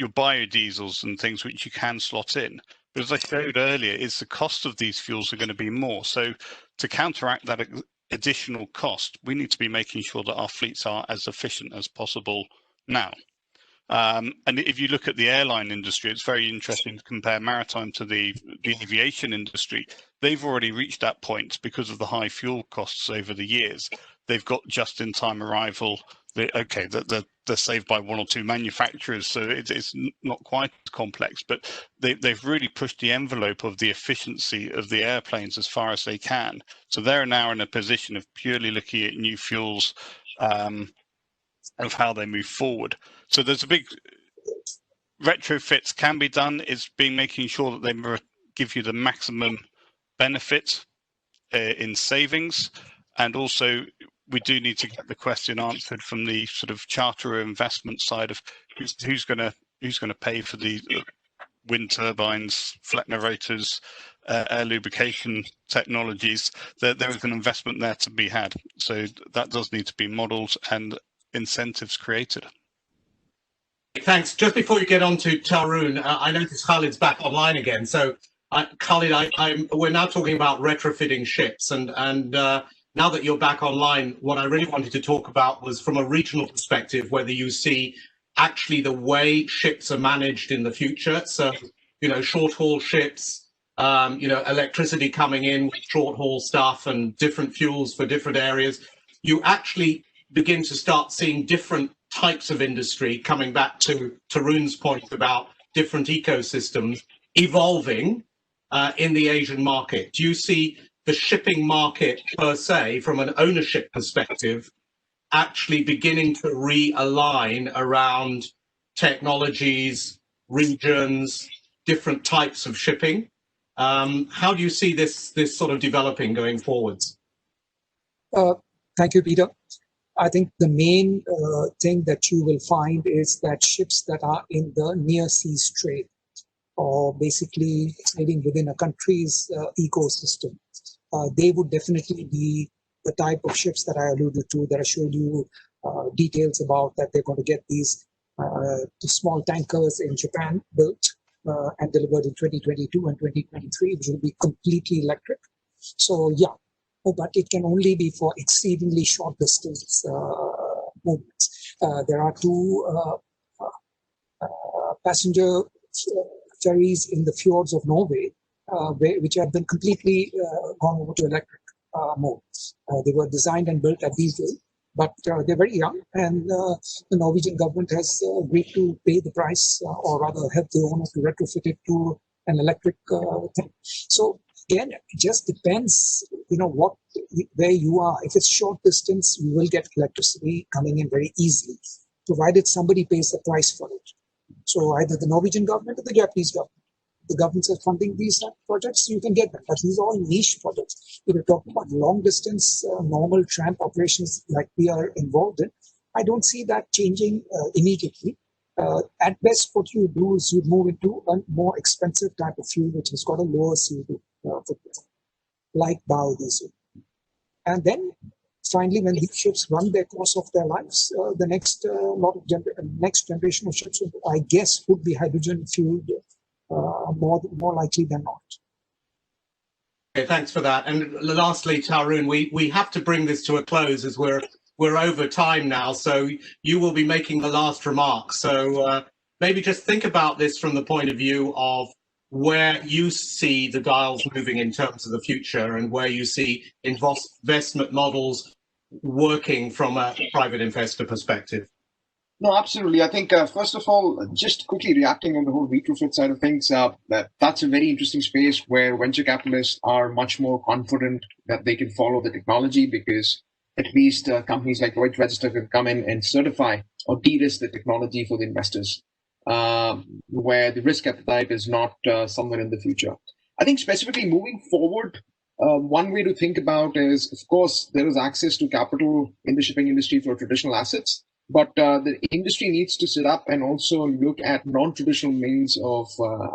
biodiesels and things which you can slot in. But as I showed earlier, is the cost of these fuels are going to be more. So to counteract that additional cost, we need to be making sure that our fleets are as efficient as possible now. And if you look at the airline industry, it's very interesting to compare maritime to the aviation industry. They've already reached that point because of the high fuel costs over the years. They've got just-in-time arrival. They're saved by one or two manufacturers, so it's not quite as complex, but they've really pushed the envelope of the efficiency of the airplanes as far as they can. So they're now in a position of purely looking at new fuels, of how they move forward. So there's a big retrofits can be done. It's been making sure that they give you the maximum benefit in savings, and also we do need to get the question answered from the sort of charterer investment side of who's going to pay for the wind turbines, Flettner rotors, air lubrication technologies. There is an investment there to be had. So that does need to be modelled and incentives created. Thanks. Just before you get on to Tarun, I noticed Khalid's back online again. So Khalid, we're now talking about retrofitting ships, and now that you're back online, what I really wanted to talk about was from a regional perspective, whether you see actually the way ships are managed in the future. So, short haul ships, electricity coming in with short haul stuff and different fuels for different areas. You actually begin to start seeing different types of industry, coming back to Tarun's point about different ecosystems evolving in the Asian market. Do you see the shipping market per se, from an ownership perspective, actually beginning to realign around technologies, regions, different types of shipping? How do you see this sort of developing going forwards? Thank you, Peter. I think the main thing that you will find is that ships that are in the near seas trade, or basically trading within a country's ecosystem, they would definitely be the type of ships that I alluded to, that I showed you details about, that they're going to get these the small tankers in Japan built and delivered in 2022 and 2023, which will be completely electric. So yeah, but it can only be for exceedingly short distance movements. There are two passenger ferries in the fjords of Norway, which have been completely gone over to electric mode. They were designed and built at diesel, but they're very young, and the Norwegian government has agreed to pay the price, or rather help the owner to retrofit it to an electric thing. So again, it just depends, where you are. If it's short distance, you will get electricity coming in very easily, provided somebody pays the price for it. So either the Norwegian government or the Japanese government. The governments are funding these projects, you can get them. But these are all niche projects. If you're talking about long distance, normal tramp operations like we are involved in, I don't see that changing immediately. At best, what you do is you move into a more expensive type of fuel, which has got a lower CO2 footprint, like biodiesel. And then finally, when these ships run their course of their lives, the next next generation of ships, I guess, would be hydrogen fueled more likely than not. Okay, thanks for that. And lastly, Tarun, we have to bring this to a close as we're over time now, so you will be making the last remarks. So maybe just think about this from the point of view of where you see the dials moving in terms of the future and where you see investment models working from a private investor perspective. No, absolutely. I think, first of all, just quickly reacting on the whole retrofit side of things, that's a very interesting space where venture capitalists are much more confident that they can follow the technology, because at least companies like Lloyd's Register can come in and certify or de-risk the technology for the investors, where the risk appetite is not somewhere in the future. I think specifically moving forward, one way to think about is, of course, there is access to capital in the shipping industry for traditional assets. But the industry needs to sit up and also look at non-traditional means of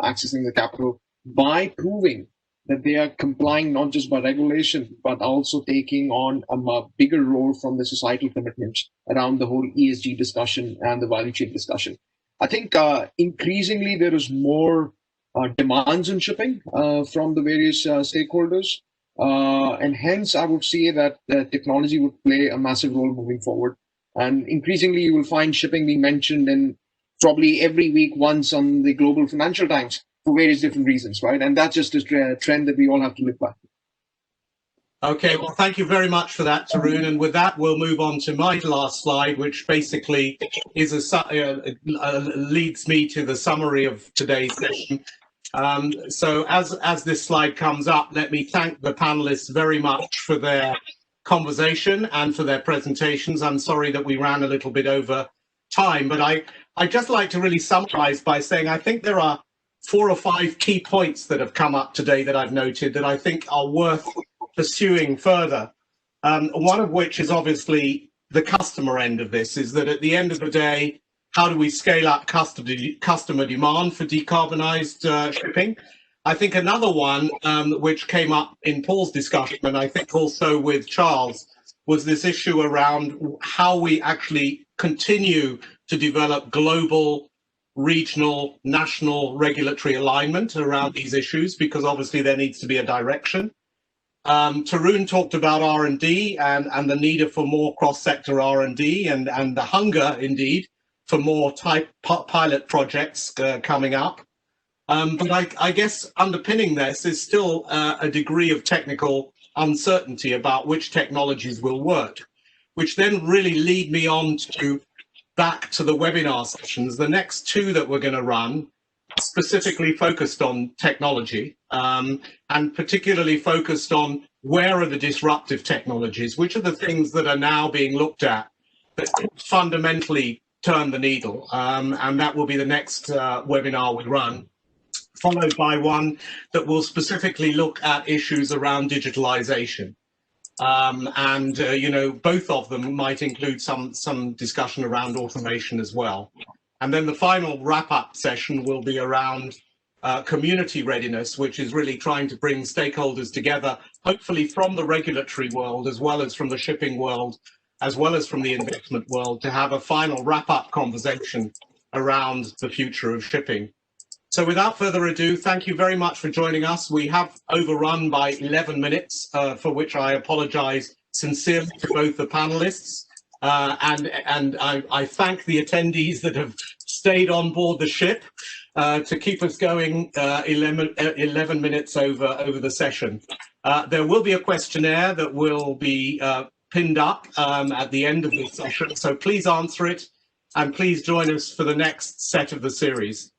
accessing the capital by proving that they are complying not just by regulation, but also taking on a bigger role from the societal commitments around the whole ESG discussion and the value chain discussion. I think increasingly there is more demands on shipping from the various stakeholders. And hence, I would say that technology would play a massive role moving forward. And increasingly, you will find shipping being mentioned in probably every week once on the Global Financial Times for various different reasons, right? And that's just a trend that we all have to live by. Okay, well, thank you very much for that, Tarun. And with that, we'll move on to my last slide, which basically is leads me to the summary of today's session. So as this slide comes up, let me thank the panelists very much for their conversation and for their presentations. I'm sorry that we ran a little bit over time, but I'd just like to really summarize by saying I think there are 4 or 5 key points that have come up today that I've noted that I think are worth pursuing further. One of which is obviously the customer end of this, is that at the end of the day, how do we scale up customer demand for decarbonised shipping? I think another one which came up in Paul's discussion, and I think also with Charles, was this issue around how we actually continue to develop global, regional, national regulatory alignment around these issues, because obviously there needs to be a direction. Tarun talked about R&D and the need for more cross-sector R&D and the hunger, indeed, for more pilot projects coming up. But I guess underpinning this is still a degree of technical uncertainty about which technologies will work, which then really lead me on to back to the webinar sessions. The next 2 that we're going to run are specifically focused on technology and particularly focused on where are the disruptive technologies, which are the things that are now being looked at that fundamentally turn the needle. And that will be the next webinar we run, followed by one that will specifically look at issues around digitalization. Both of them might include some discussion around automation as well. And then the final wrap-up session will be around community readiness, which is really trying to bring stakeholders together, hopefully from the regulatory world, as well as from the shipping world, as well as from the investment world, to have a final wrap-up conversation around the future of shipping. So without further ado, thank you very much for joining us. We have overrun by 11 minutes, for which I apologize sincerely to both the panelists. And I thank the attendees that have stayed on board the ship to keep us going 11 minutes over the session. There will be a questionnaire that will be pinned up at the end of the session, so please answer it and please join us for the next set of the series.